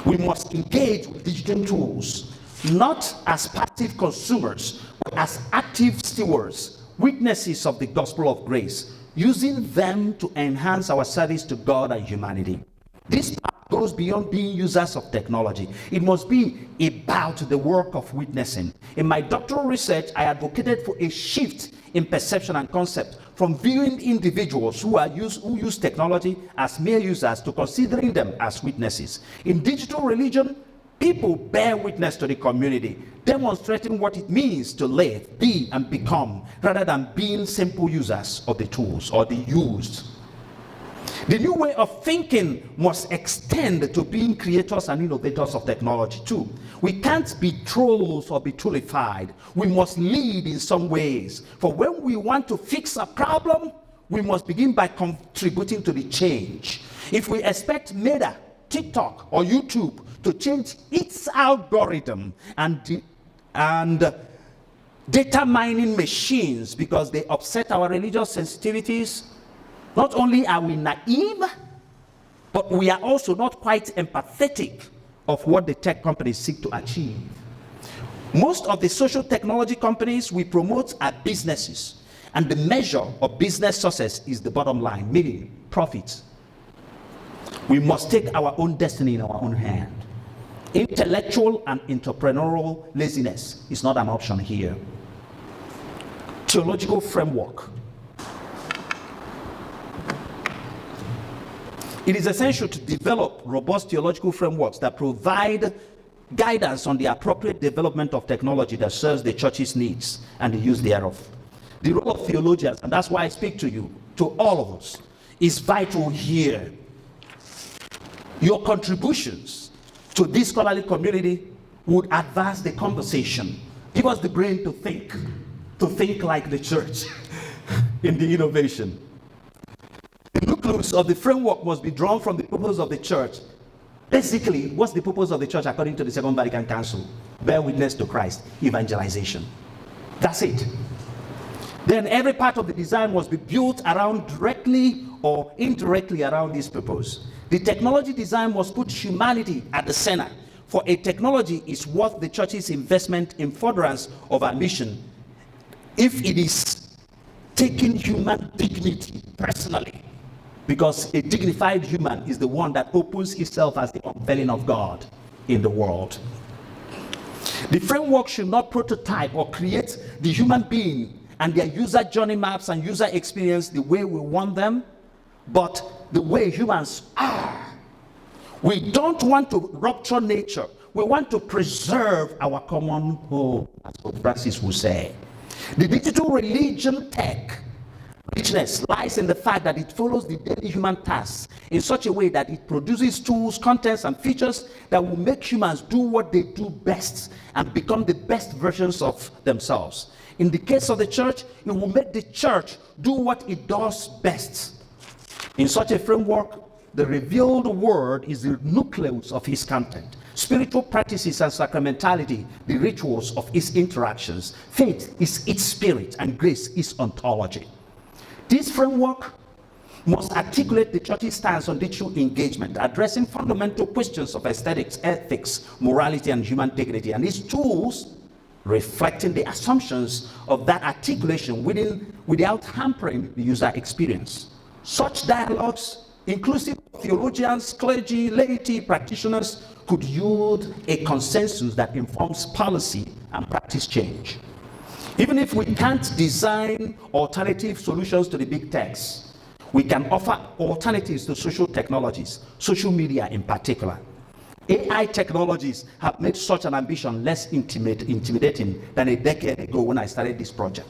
Speaker 2: We must engage with digital tools, not as passive consumers, but as active stewards, witnesses of the gospel of grace, using them to enhance our service to God and humanity. This path goes beyond being users of technology. It must be about the work of witnessing. In my doctoral research, I advocated for a shift in perception and concept from viewing individuals who use technology as mere users to considering them as witnesses. In digital religion, people bear witness to the community, demonstrating what it means to live, be, and become, rather than being simple users of the tools or the used. The new way of thinking must extend to being creators and innovators of technology too. We can't be trolls or be toolified. We must lead in some ways. For when we want to fix a problem, we must begin by contributing to the change. If we expect Meta, TikTok, or YouTube to change its algorithm and data mining machines because they upset our religious sensitivities, not only are we naive, but we are also not quite empathetic of what the tech companies seek to achieve. Most of the social technology companies we promote are businesses, and the measure of business success is the bottom line, meaning profits. We must take our own destiny in our own hand. Intellectual and entrepreneurial laziness is not an option here. Theological framework. It is essential to develop robust theological frameworks that provide guidance on the appropriate development of technology that serves the church's needs and the use thereof. The role of theologians, and that's why I speak to you, to all of us, is vital here. Your contributions to this scholarly community would advance the conversation, give us the brain to think like the church in the innovation. The nucleus of the framework must be drawn from the purpose of the church. Basically, what's the purpose of the church according to the Second Vatican Council? Bear witness to Christ, evangelization. That's it. Then every part of the design must be built around directly or indirectly around this purpose. The technology design must put humanity at the center, for a technology is worth the church's investment in furtherance of our mission if it is taking human dignity personally, because a dignified human is the one that opens itself as the unveiling of God in the world. The framework should not prototype or create the human being and their user journey maps and user experience the way we want them, but the way humans are. We don't want to rupture nature. We want to preserve our common home, as Pope Francis would say. The digital religion tech richness lies in the fact that it follows the daily human tasks in such a way that it produces tools, contents, and features that will make humans do what they do best and become the best versions of themselves. In the case of the church, it will make the church do what it does best. In such a framework, the revealed word is the nucleus of his content. Spiritual practices and sacramentality, the rituals of its interactions. Faith is its spirit, and grace is ontology. This framework must articulate the church's stance on digital engagement, addressing fundamental questions of aesthetics, ethics, morality, and human dignity, and these tools reflecting the assumptions of that articulation without hampering the user experience. Such dialogues, inclusive of theologians, clergy, laity, practitioners, could yield a consensus that informs policy and practice change. Even if we can't design alternative solutions to the big techs, we can offer alternatives to social technologies, social media in particular. AI technologies have made such an ambition less intimidating than a decade ago when I started this project.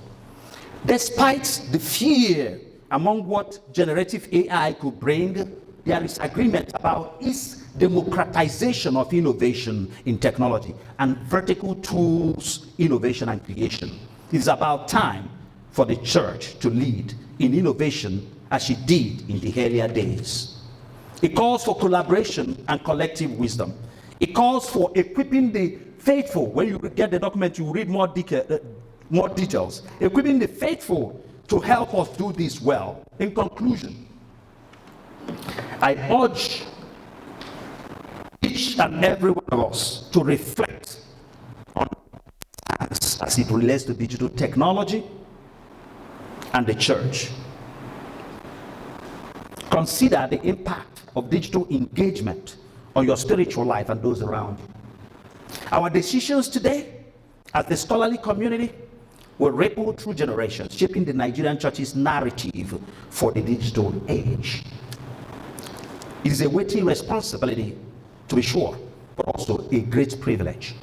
Speaker 2: Despite the fear among what generative AI could bring, there is agreement about its democratization of innovation in technology and vertical tools innovation and creation. It is about time for the church to lead in innovation as she did in the earlier days. It calls for collaboration and collective wisdom. It calls for equipping the faithful. When you get the document, you read more details. Equipping the faithful to help us do this well. In conclusion, I urge each and every one of us to reflect on as it relates to digital technology and the church. Consider the impact of digital engagement on your spiritual life and those around you. Our decisions today as the scholarly community will ripple through generations, shaping the Nigerian church's narrative for the digital age. It is a weighty responsibility, to be sure, but also a great privilege.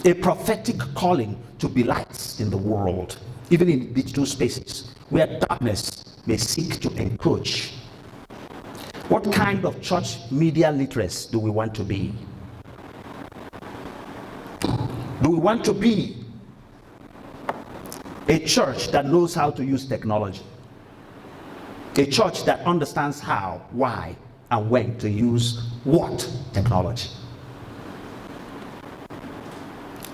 Speaker 2: A prophetic calling to be lights in the world, even in digital spaces where darkness may seek to encroach. What kind of church media literacy do we want to be? Do we want to be a church that knows how to use technology? A church that understands how, why, and when to use what technology?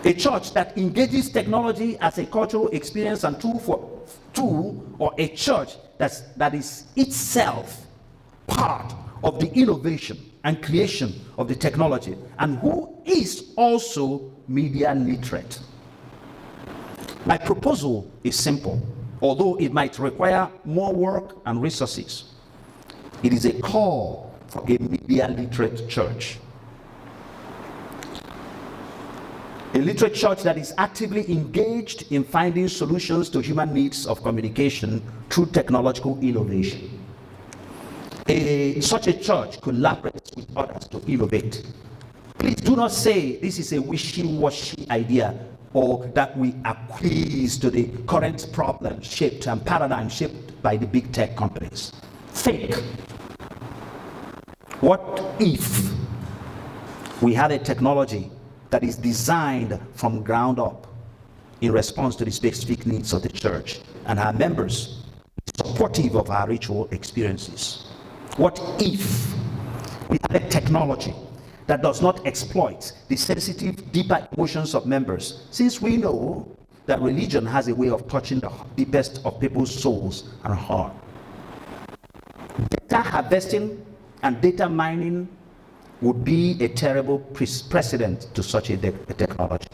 Speaker 2: A church that engages technology as a cultural experience and tool, or a church that is itself part of the innovation and creation of the technology, and who is also media literate. My proposal is simple, although it might require more work and resources. It is a call for a media literate church. A literate church that is actively engaged in finding solutions to human needs of communication through technological innovation. Such a church collaborates with others to innovate. Please do not say this is a wishy-washy idea or that we acquiesce to the current problem shaped and paradigm shaped by the big tech companies. Think. What if we had a technology that is designed from ground up in response to the specific needs of the church and our members, supportive of our ritual experiences? What if we had a technology that does not exploit the sensitive, deeper emotions of members, since we know that religion has a way of touching the deepest of people's souls and heart? Data harvesting and data mining would be a terrible precedent to such a technology.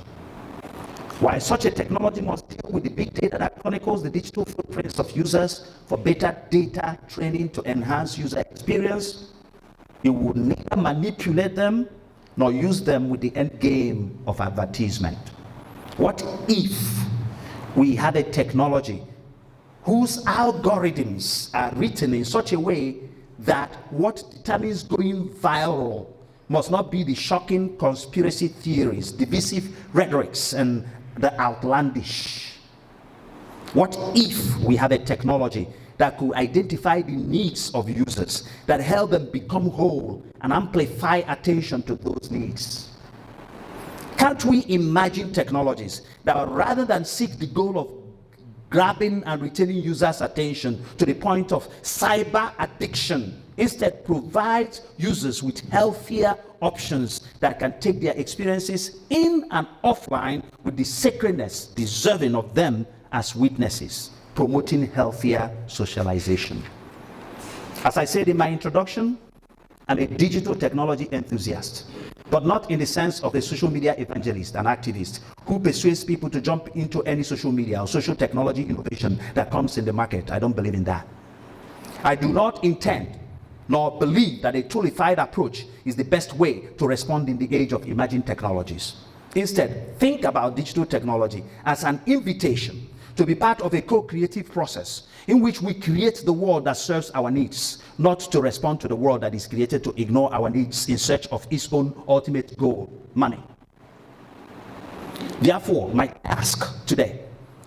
Speaker 2: While such a technology must deal with the big data that chronicles the digital footprints of users for better data training to enhance user experience, it would neither manipulate them nor use them with the end game of advertisement. What if we had a technology whose algorithms are written in such a way that what determines going viral must not be the shocking conspiracy theories, divisive rhetorics, and the outlandish? What if we had a technology that could identify the needs of users, that help them become whole and amplify attention to those needs? Can't we imagine technologies that, rather than seek the goal of grabbing and retaining users' attention to the point of cyber addiction, instead provide users with healthier options that can take their experiences in and offline with the sacredness deserving of them as witnesses, promoting healthier socialization? As I said in my introduction, I'm a digital technology enthusiast, but not in the sense of a social media evangelist and activist who persuades people to jump into any social media or social technology innovation that comes in the market. I don't believe in that. I do not intend nor believe that a toolified approach is the best way to respond in the age of emerging technologies. Instead, think about digital technology as an invitation to be part of a co-creative process in which we create the world that serves our needs, not to respond to the world that is created to ignore our needs in search of its own ultimate goal, money. Therefore, my task today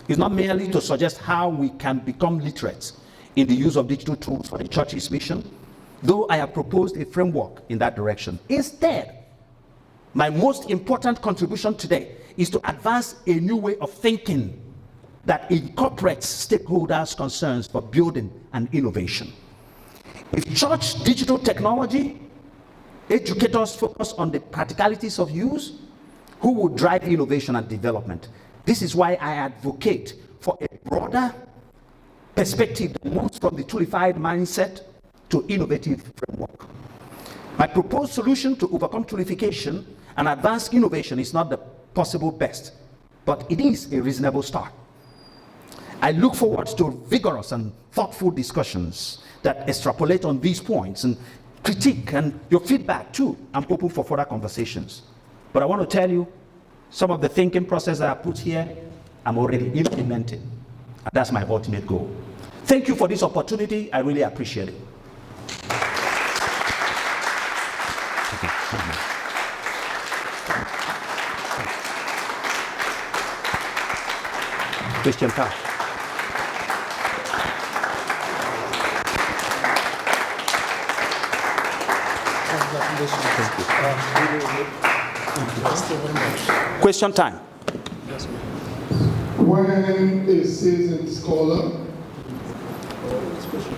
Speaker 2: is not merely to suggest how we can become literate in the use of digital tools for the church's mission, though I have proposed a framework in that direction. Instead, my most important contribution today is to advance a new way of thinking that incorporates stakeholders' concerns for building and innovation. If church digital technology educators focus on the practicalities of use, who will drive innovation and development? This is why I advocate for a broader perspective that moves from the toolified mindset to innovative framework. My proposed solution to overcome toolification and advance innovation is not the possible best, but it is a reasonable start. I look forward to vigorous and thoughtful discussions that extrapolate on these points and critique and your feedback too. I'm open for further conversations. But I want to tell you, some of the thinking process that I put here, I'm already implementing. And that's my ultimate goal. Thank you for this opportunity. I really appreciate it. Question time. Question time.
Speaker 1: When a seasoned scholar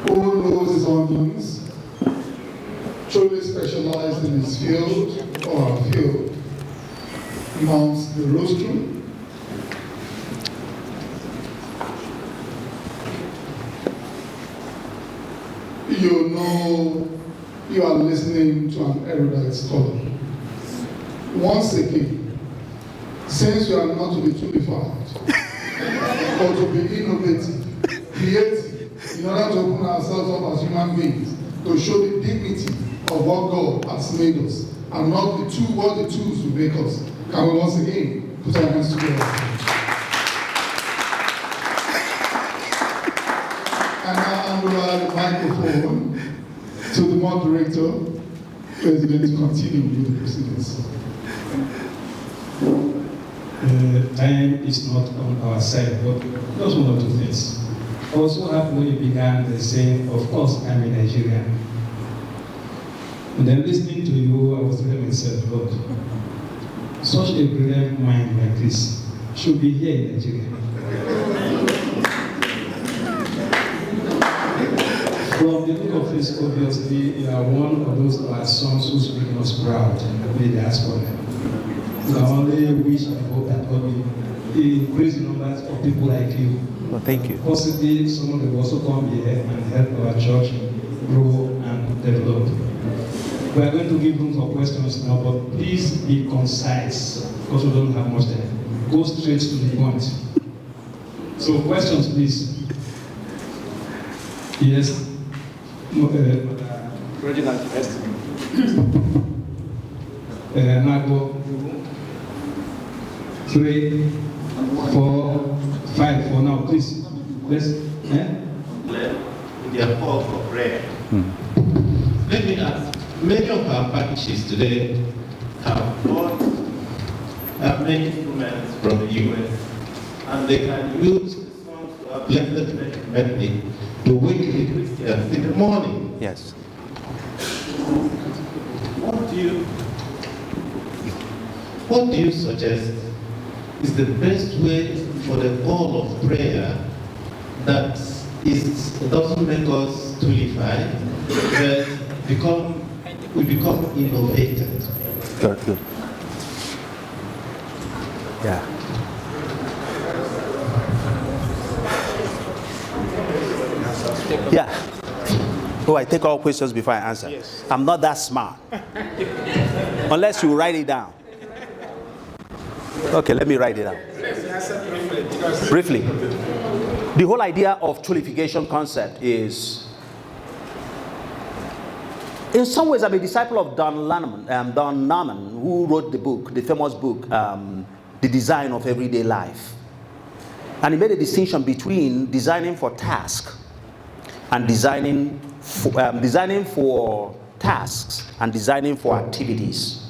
Speaker 1: who knows his onions, truly specialized in his field or her field, mounts the rostrum, you know you are listening to an erudite scholar. Once again, since you are not to be toolified, but to be innovative, creative, in order to open ourselves up as human beings, to show the dignity of what God has made us, and not what the tools will make us. Can we once again put our hands together? And now hand over the microphone to the moderator, President, to continue with the proceedings.
Speaker 3: Time is not on our side, but just one or two things. Also, happy when you began the saying, of course, I'm a Nigerian. And then listening to you, I was telling myself, Lord, such a brilliant mind like this should be here in Nigeria. From the look of this, obviously, you are one of those our sons who's making us proud in the diaspora. I only wish and hope that God will increase the numbers of people like you.
Speaker 2: Well, thank you.
Speaker 3: Possibly someone will also come here and help our church grow and develop. We are going to give room for questions now, but please be concise because we don't have much time. Go straight to the point. So questions, please. Yes. Reginald first. Nago. 3, 4, 5 for now, please. Let's.
Speaker 4: With their call for prayer. Let me ask, many of our parishes today have many instruments from the US, and they can use the songs of Blessed Mary to wake the Christians in the morning.
Speaker 2: Yes.
Speaker 4: What do you suggest is the best way for the call of prayer that doesn't make us toolified, but we become innovated?
Speaker 2: Very good. Yeah. Yeah. Oh, I take all questions before I answer.
Speaker 5: Yes.
Speaker 2: I'm not that smart. Unless you write it down. Okay, let me write it down. Briefly. The whole idea of trullification concept is, in some ways, I'm a disciple of Don Norman, who wrote the book, the famous book, The Design of Everyday Life. And he made a distinction between designing for task and designing for tasks and designing for activities.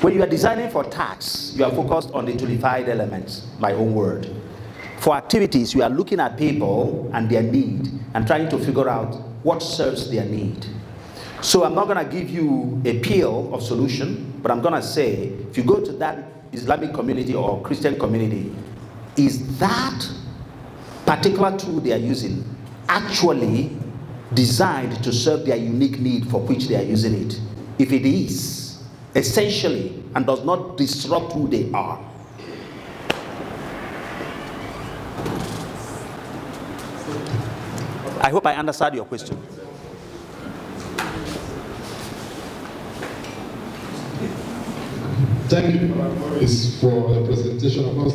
Speaker 2: When you are designing for tasks, you are focused on the trullified elements, my own word. For activities, you are looking at people and their need and trying to figure out what serves their need. So I'm not going to give you a pill of solution, but I'm going to say, if you go to that Islamic community or Christian community, is that particular tool they are using actually designed to serve their unique need for which they are using it? If it is, essentially, and does not disrupt who they are, I hope I understand your question.
Speaker 6: Thank you, Maurice, for the presentation of us.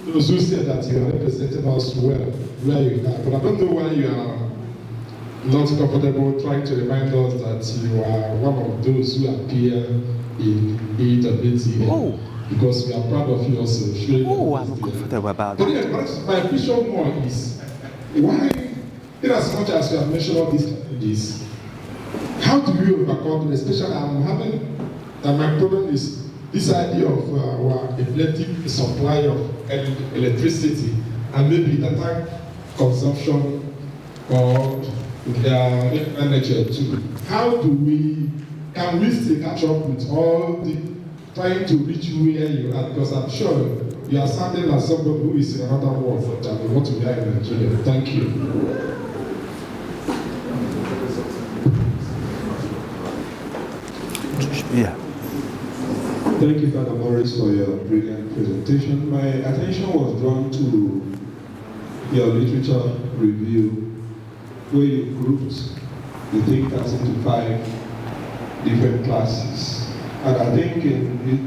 Speaker 6: Those who said that you are representing us well, where you are. But I don't know why you are not comfortable trying to remind us that you are one of those who appear in innovating.
Speaker 2: Oh.
Speaker 6: Because we are proud of you also.
Speaker 2: Oh, I'm not comfortable about
Speaker 6: But
Speaker 2: that.
Speaker 6: yeah, my question more is, why, in as much as you have mentioned all these challenges, how do you overcome them? Especially I'm having, and my problem is this idea of our epileptic supply of electricity and maybe data consumption or energy too. How do we, can we still catch up with all the trying to reach where you are? Because I'm sure you are sounding like somebody who is in another world than what we are in Nigeria. Thank you.
Speaker 2: Yeah.
Speaker 7: Thank you, Father Maurice, for your brilliant presentation. My attention was drawn to your literature review, where you grouped the thinkers into 5 different classes. And I think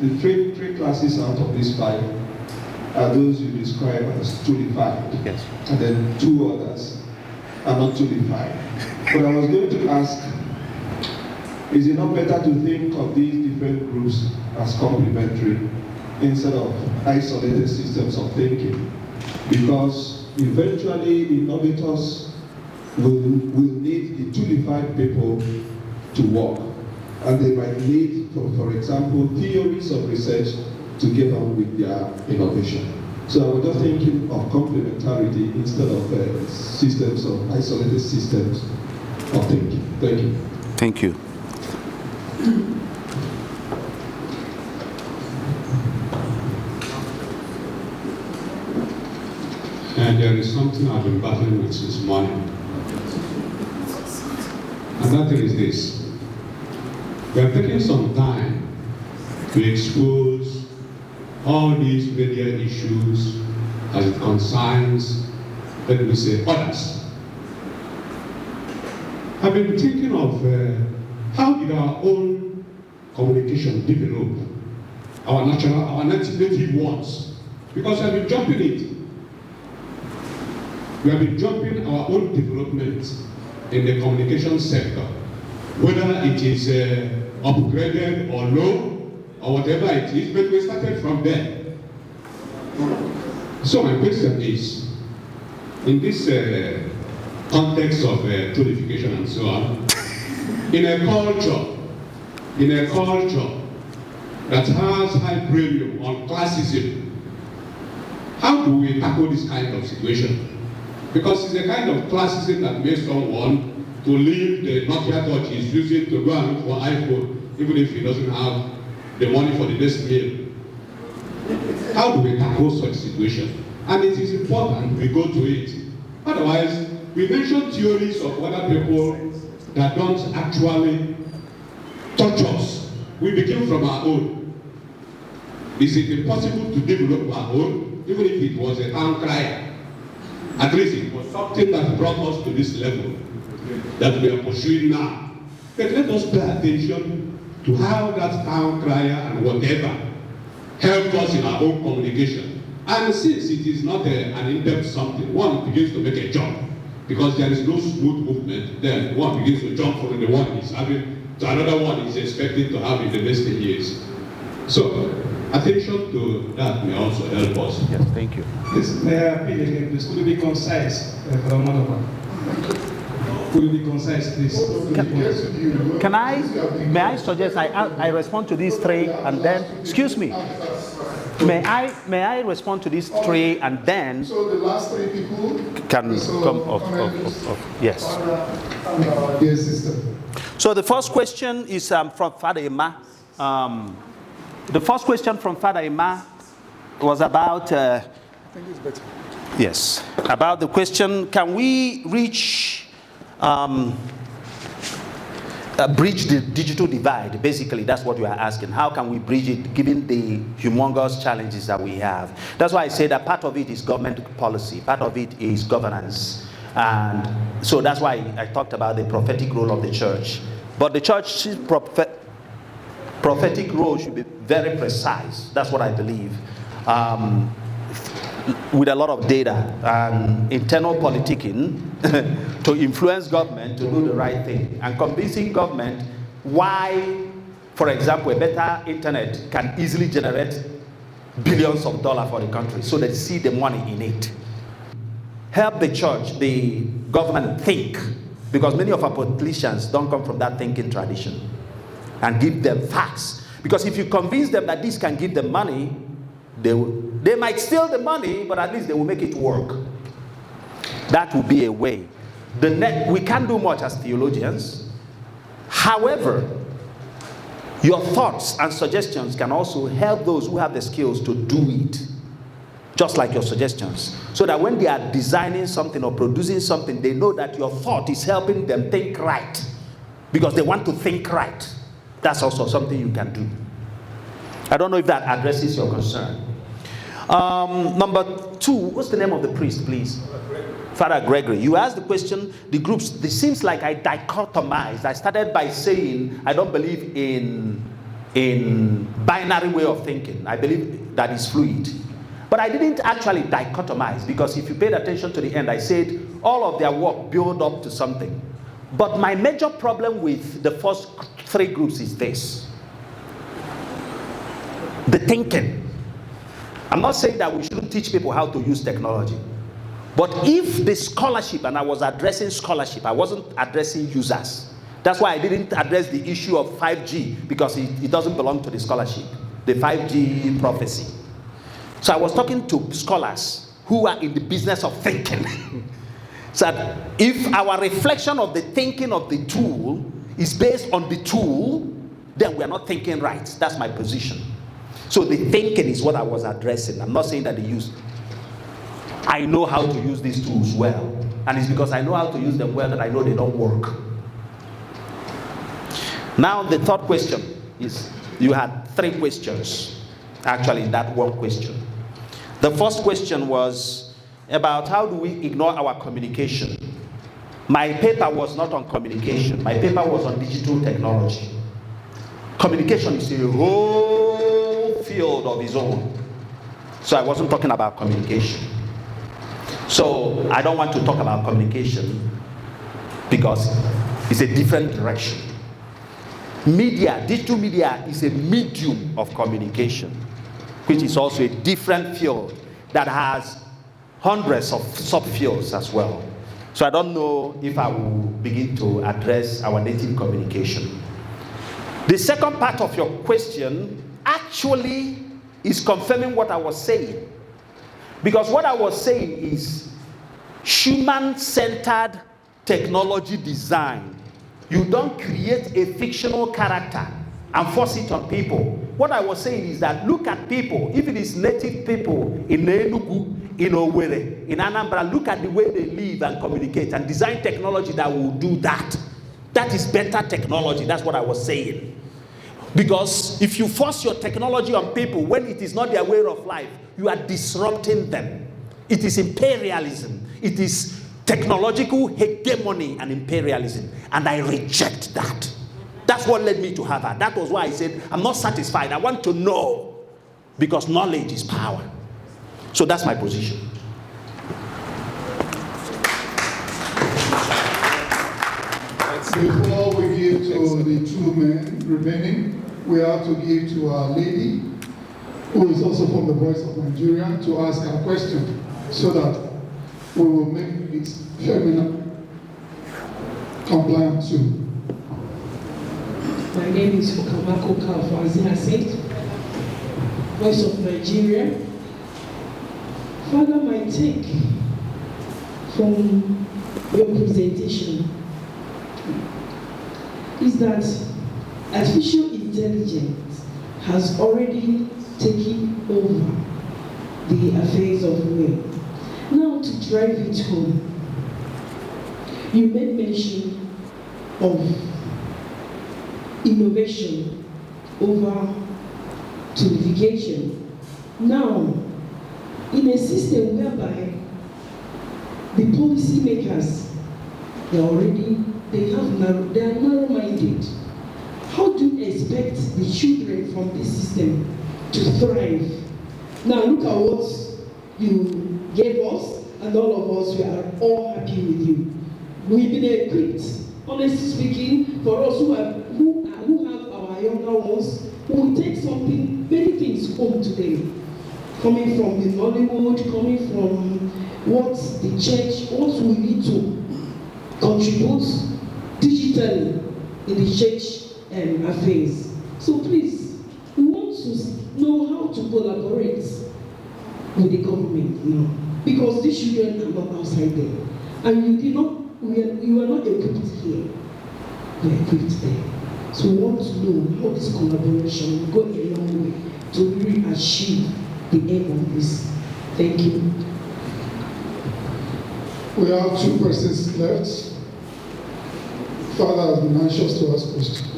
Speaker 7: the three classes out of these 5 are those you describe as trullified.
Speaker 2: Yes.
Speaker 7: And then 2 others are not trullified. But I was going to ask, is it not better to think of these different groups as complementary instead of isolated systems of thinking? Because eventually innovators will need the trullified people to work. And they might need, for example, theories of research to get on with their innovation. So I was just thinking of complementarity instead of systems of isolated systems of thinking. Thank you.
Speaker 2: Thank you.
Speaker 8: And there is something I've been battling with this morning. And that thing is this. We are taking some time to expose all these media issues as it concerns, let me say, others. I've been thinking of how did our own communication develop, our native ones, because I've been jumping it. We have been jumping our own development in the communication sector, whether it is upgraded or low, or whatever it is, but we started from there. So my question is, in this context of trullification and so on, in a culture that has high premium on classism, how do we tackle this kind of situation? Because it's a kind of classism that makes someone to leave the Nokia touch he's using to go and look for iPhone, even if he doesn't have the money for the next meal. How do we tackle such situation? And it is important we go to it. Otherwise, we mention theories of other people that don't actually touch us. We begin from our own. Is it impossible to develop our own, even if it was a town crier? At least it was something that brought us to this level. that we are pursuing now. But let us pay attention to how that town crier and whatever helped us in our own communication. And since it is not an in-depth something, one begins to make a jump, because there is no smooth movement, then one begins to jump from the one he's having to another one he's expecting to have in the next 10 years. So, attention to that may also help us.
Speaker 2: Yes, thank you.
Speaker 3: Yes, may I appeal again, please, could you be concise from one of us? Could you be concise, please?
Speaker 2: May I suggest I respond to these three and then, excuse me, may I respond to these three and then
Speaker 1: So the last three people
Speaker 2: can come off, yes.
Speaker 1: Yes, sister.
Speaker 2: So the first question is from Father Emma. The first question from Father Emma was about, I think it's better. Yes, about the question, can we reach, bridge the digital divide? Basically, that's what we are asking. How can we bridge it given the humongous challenges that we have? That's why I say that part of it is government policy, part of it is governance. And so that's why I talked about the prophetic role of the church. But the church's prophetic role should be very precise. That's what I believe. With a lot of data and internal politicking to influence government to do the right thing, and convincing government why, for example, a better internet can easily generate billions of dollars for the country, so they see the money in it. Help the church, the government think, because many of our politicians don't come from that thinking tradition, and give them facts. Because if you convince them that this can give them money, they might steal the money, but at least they will make it work. That will be a way. We can't do much as theologians. However, your thoughts and suggestions can also help those who have the skills to do it, just like your suggestions, so that when they are designing something or producing something, they know that your thought is helping them think right, because they want to think right. That's also something you can do. I don't know if that addresses your concern. Number two, what's the name of the priest, please? Father Gregory. You asked the question, the groups, it seems like I dichotomized. I started by saying I don't believe in binary way of thinking. I believe that is fluid. But I didn't actually dichotomize, because if you paid attention to the end, I said all of their work build up to something. But my major problem with the first three groups is this: the thinking. I'm not saying that we shouldn't teach people how to use technology. But if the scholarship, and I was addressing scholarship, I wasn't addressing users. That's why I didn't address the issue of 5G, because it doesn't belong to the scholarship, the 5G prophecy. So I was talking to scholars who are in the business of thinking. So that if our reflection of the thinking of the tool is based on the tool, then we are not thinking right. That's my position. So the thinking is what I was addressing. I'm not saying that I know how to use these tools well. And it's because I know how to use them well that I know they don't work. Now the third question is, you had three questions, actually, in that one question. The first question was about how do we ignore our communication. My paper was not on communication. My paper was on digital technology. Communication is a whole field of its own. So I wasn't talking about communication. So I don't want to talk about communication because it's a different direction. Media, digital media is a medium of communication, which is also a different field that has hundreds of subfields as well. So I don't know if I will begin to address our native communication. The second part of your question actually is confirming what I was saying. Because what I was saying is human-centered technology design. You don't create a fictional character and force it on people. What I was saying is that look at people. If it is native people in Enugu, in Owerri, in Anambra, look at the way they live and communicate and design technology that will do that. That is better technology. That's what I was saying. Because if you force your technology on people when it is not their way of life, you are disrupting them. It is imperialism. It is technological hegemony and imperialism, and I reject that. That's what led me to Harvard. That was why I said, I'm not satisfied. I want to know, because knowledge is power. So that's my position.
Speaker 1: Before we give to the two men remaining, we have to give to our lady, who is also from the Voice of Nigeria, to ask her question, so that we will make it feminine compliant too.
Speaker 5: My name is Fukamako Kalfazina Saint, Voice of Nigeria. Father, my take from your presentation is that artificial intelligence has already taken over the affairs of men. Now, to drive it home, you made mention of innovation over simplification. Now, in a system whereby the policymakers, they are narrow-minded, how do you expect the children from this system to thrive? Now look at what you gave us, and all of us, we are all happy with you. We've been equipped, honestly speaking, for us who have our younger ones, who will take many things home today, coming from the Nollywood, coming from what the church, what we need to contribute digitally in the church affairs. So please, we want to know how to collaborate with the government now, because these children are not outside there, and you are not equipped here. You are equipped there. So we want to know how this collaboration will go a long way to really achieve the aim of this. Thank you.
Speaker 1: We have 2 persons left. Father has been anxious to ask questions.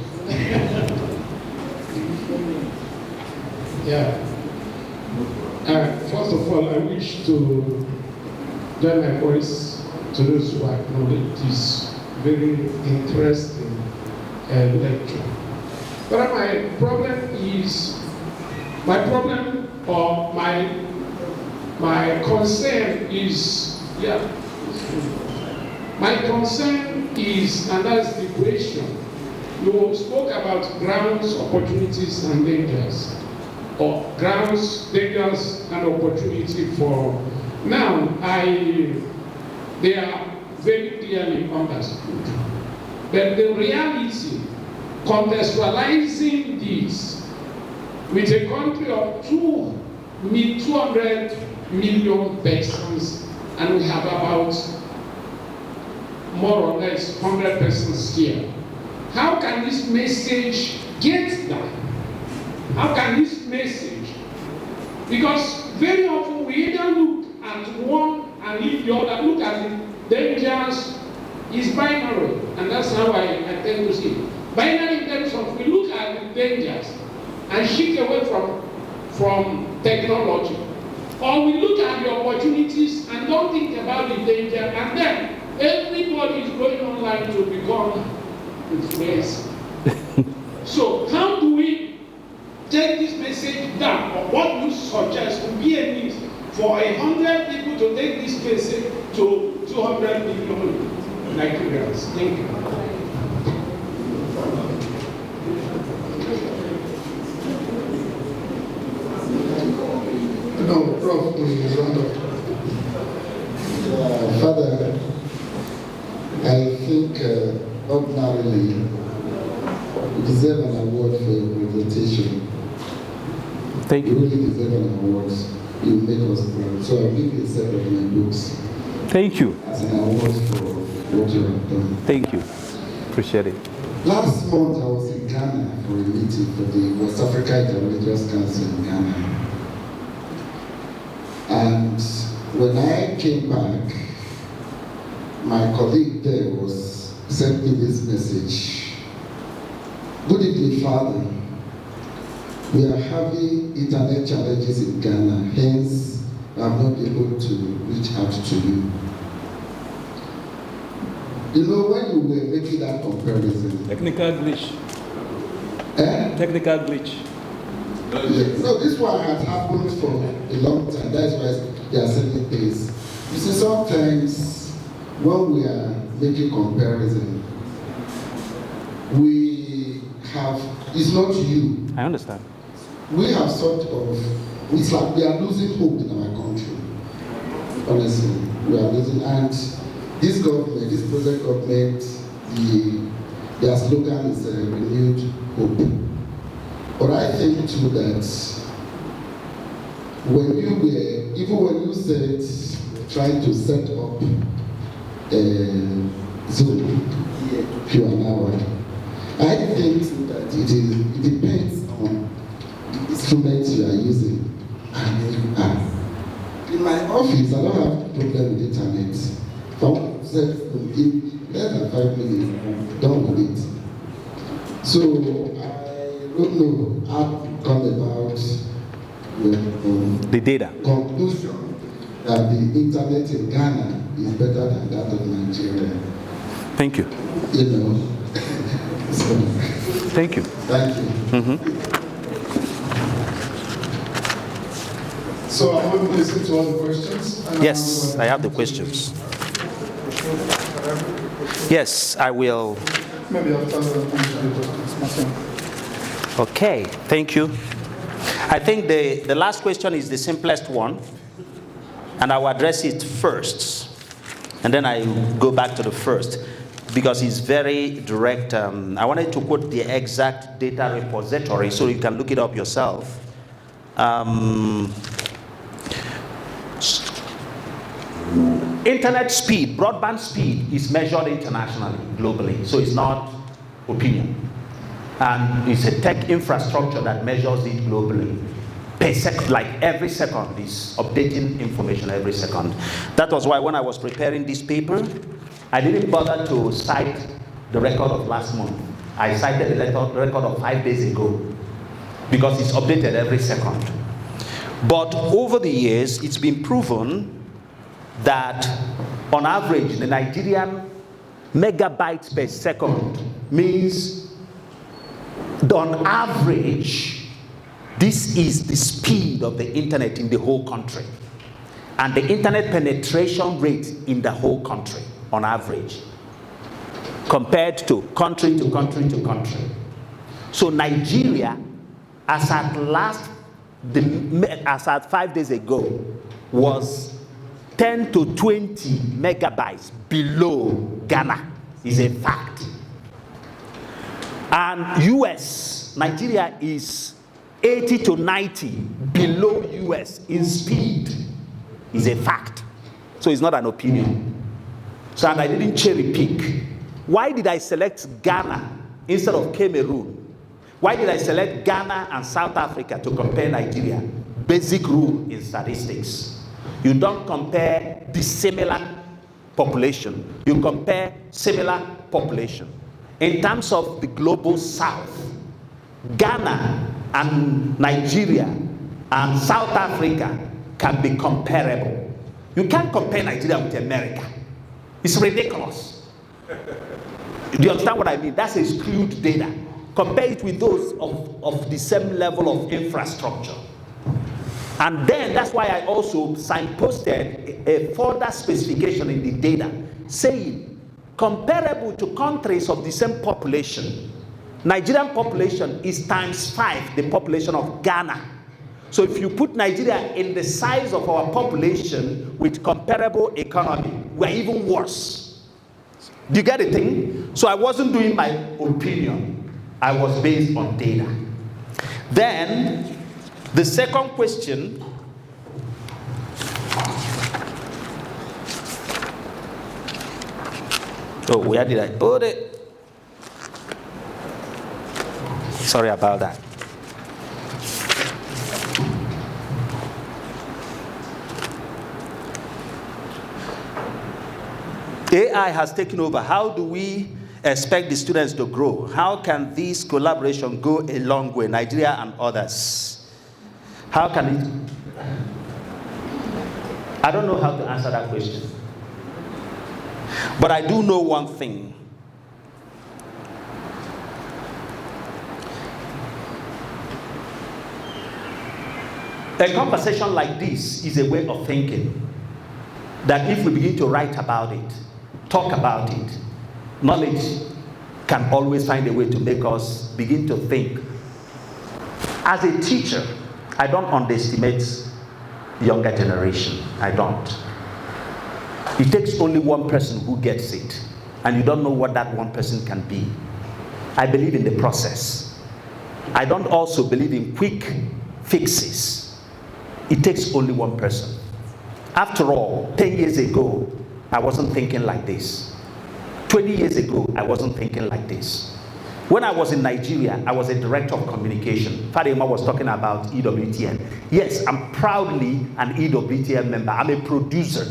Speaker 9: Yeah. First of all, I wish to join my voice to those who acknowledge this very interesting lecture. But my concern is, my concern is, and that's the question. You spoke about grounds, opportunities, and dangers, or grounds, dangers, and opportunity for. Now, they are very clearly understood. But the reality, contextualizing this with a country of 200 million persons, and we have about more or less 100 persons here. How can this message get that? How can this message? Because very often we either look at one and leave the other. Look at the dangers. Is binary, and that's how I tend to see it. Binary in terms of we look at the dangers and shift away from technology, or we look at the opportunities and don't think about the danger, and then everybody is going online to become influencers. So how do we take this message down, or what you suggest would be a means for 100 people to take this message to 200 million Nigerians? Thank you.
Speaker 1: No, Prof, please round up.
Speaker 10: Father, I think ordinarily you deserve an award for your presentation.
Speaker 11: Thank you.
Speaker 10: You really deserve an award. You make us proud. So I'll give you a set of my books.
Speaker 11: Thank you.
Speaker 10: As an award for what you have done.
Speaker 11: Thank you. Appreciate it.
Speaker 10: Last month I was in Ghana for a meeting for the West Africa Interreligious Council in Ghana. And when I came back, my colleague there sent me this message. Good evening, Father. We are having internet challenges in Ghana, hence I have not been able to reach out to you. You know, when you were making that comparison.
Speaker 11: Technical glitch.
Speaker 10: Technical
Speaker 11: glitch.
Speaker 10: No, this one has happened for a long time. That's why they are saying this. You see, sometimes when we are making comparison, we have, it's not you.
Speaker 11: I understand.
Speaker 10: We have sort of, it's like we are losing hope in our country. Honestly, we are losing. And this government, this present government, their slogan is renewed hope. But I think too that when you were, even when you said trying to set up Zoom for an hour, I think that it depends on the instruments you are using and where you are. In my office, I don't have a problem with internet. If I want to set in less than 5 minutes, I'm done with it. So I don't know how to come about
Speaker 11: the data
Speaker 10: conclusion that the internet in Ghana is better than that of Nigeria.
Speaker 11: Thank you.
Speaker 10: You know. So,
Speaker 11: thank you.
Speaker 10: Thank you.
Speaker 11: Mm-hmm.
Speaker 1: So I want to listen to all the questions.
Speaker 11: Yes, I have the questions. Yes, I will.
Speaker 1: Maybe I'll tell them.
Speaker 11: Okay, thank you. I think the last question is the simplest one, and I will address it first, and then I go back to the first, because it's very direct. I wanted to quote the exact data repository so you can look it up yourself. Internet speed, broadband speed is measured internationally, globally, so it's not opinion. And it's a tech infrastructure that measures it globally. Per second, like every second is updating information every second. That was why when I was preparing this paper, I didn't bother to cite the record of last month. I cited the record of 5 days ago because it's updated every second. But over the years, it's been proven that on average, the Nigerian megabytes per second means on average, this is the speed of the internet in the whole country and the internet penetration rate in the whole country on average compared to country to country to country. So Nigeria, as at 5 days ago, was 10 to 20 megabytes below Ghana, is a fact. And US, Nigeria is 80 to 90 below US in speed, is a fact. So it's not an opinion. So, and I didn't cherry pick. Why did I select Ghana instead of Cameroon? Why did I select Ghana and South Africa to compare Nigeria? Basic rule in statistics. You don't compare dissimilar population. You compare similar population. In terms of the global South, Ghana and Nigeria and South Africa can be comparable. You can't compare Nigeria with America. It's ridiculous. Do you understand what I mean? That's a skewed data. Compare it with those of the same level of infrastructure. And then that's why I also signposted a further specification in the data saying comparable to countries of the same population. Nigerian population is ×5 the population of Ghana. So if you put Nigeria in the size of our population with comparable economy, we're even worse. Do you get the thing? So I wasn't doing my opinion. I was based on data. Then the second question, oh, where did I put it? Sorry about that. AI has taken over. How do we expect the students to grow? How can this collaboration go a long way, Nigeria and others? How can it? I don't know how to answer that question. But I do know one thing. A conversation like this is a way of thinking that if we begin to write about it, talk about it, knowledge can always find a way to make us begin to think. As a teacher, I don't underestimate younger generation. I don't. It takes only one person who gets it, and you don't know what that one person can be. I believe in the process. I don't also believe in quick fixes. It takes only one person. After all, 10 years ago, I wasn't thinking like this. 20 years ago, I wasn't thinking like this. When I was in Nigeria, I was a director of communication. Fadima was talking about EWTN. Yes, I'm proudly an EWTN member. I'm a producer.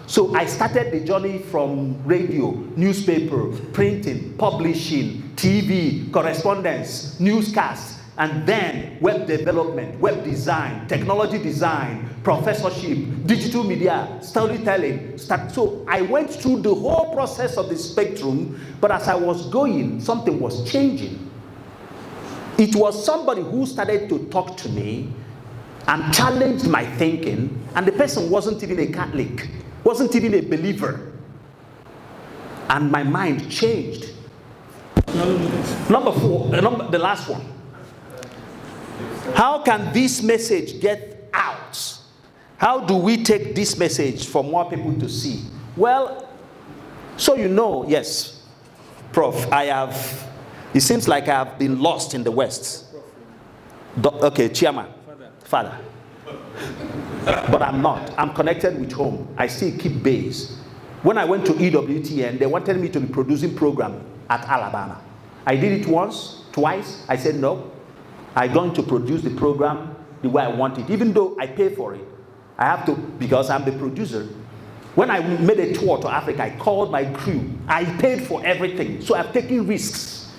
Speaker 11: So I started the journey from radio, newspaper, printing, publishing, TV, correspondence, newscasts, and then web development, web design, technology design, professorship, digital media, storytelling. So I went through the whole process of the spectrum, but as I was going, something was changing. It was somebody who started to talk to me and challenged my thinking, and the person wasn't even a Catholic, wasn't even a believer. And my mind changed. Number 4, the last one. How can this message get out? How do we take this message for more people to see? Well, so you know, yes, Prof, it seems like I have been lost in the West. Okay, Chairman, Father. But I'm not. I'm connected with home. I still keep base. When I went to EWTN, they wanted me to be producing program at Alabama. I did it once, twice. I said no. I'm going to produce the program the way I want it, even though I pay for it. I have to, because I'm the producer. When I made a tour to Africa, I called my crew. I paid for everything. So I've taken risks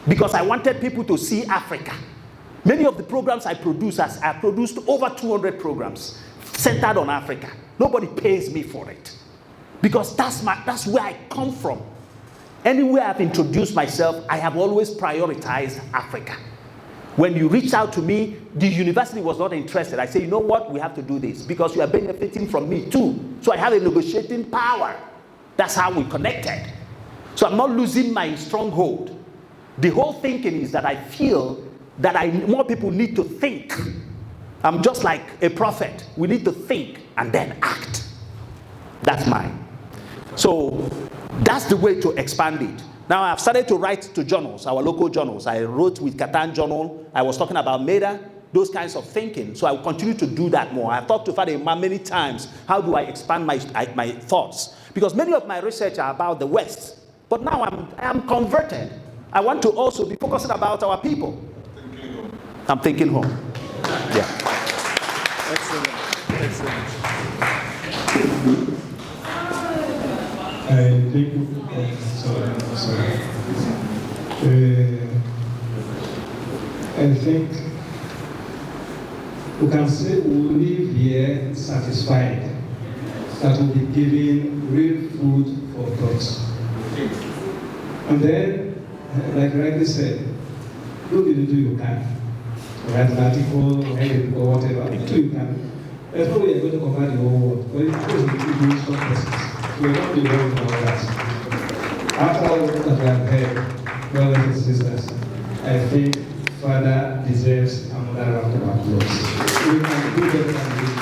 Speaker 11: because I wanted people to see Africa. Many of the programs I produced, I produced over 200 programs centered on Africa. Nobody pays me for it because that's where I come from. Anywhere I've introduced myself, I have always prioritized Africa. When you reached out to me, the university was not interested. I said, you know what, we have to do this because you are benefiting from me too. So I have a negotiating power. That's how we connected. So I'm not losing my stronghold. The whole thinking is that I feel that more people need to think. I'm just like a prophet. We need to think and then act. That's mine. So that's the way to expand it. Now I've started to write to journals, our local journals. I wrote with CATHAN Journal. I was talking about MEDA, those kinds of thinking. So I will continue to do that more. I've talked to Fadima many times. How do I expand my thoughts? Because many of my research are about the West. But now I am converted. I want to also be focusing about our people. I'm thinking home. Yeah.
Speaker 12: Excellent. Excellent.
Speaker 3: I think, I think we can say we live here satisfied that we'll be given real food for thought. And then, like rightly said, do the little you can. Write an article, write a book, or whatever, little you can. There's no way you're going to cover the whole world, but it's because we keep doing some process. We're not be worried about that. After all that we have heard, brothers and sisters, I think Father deserves another round of applause. We can do better than this.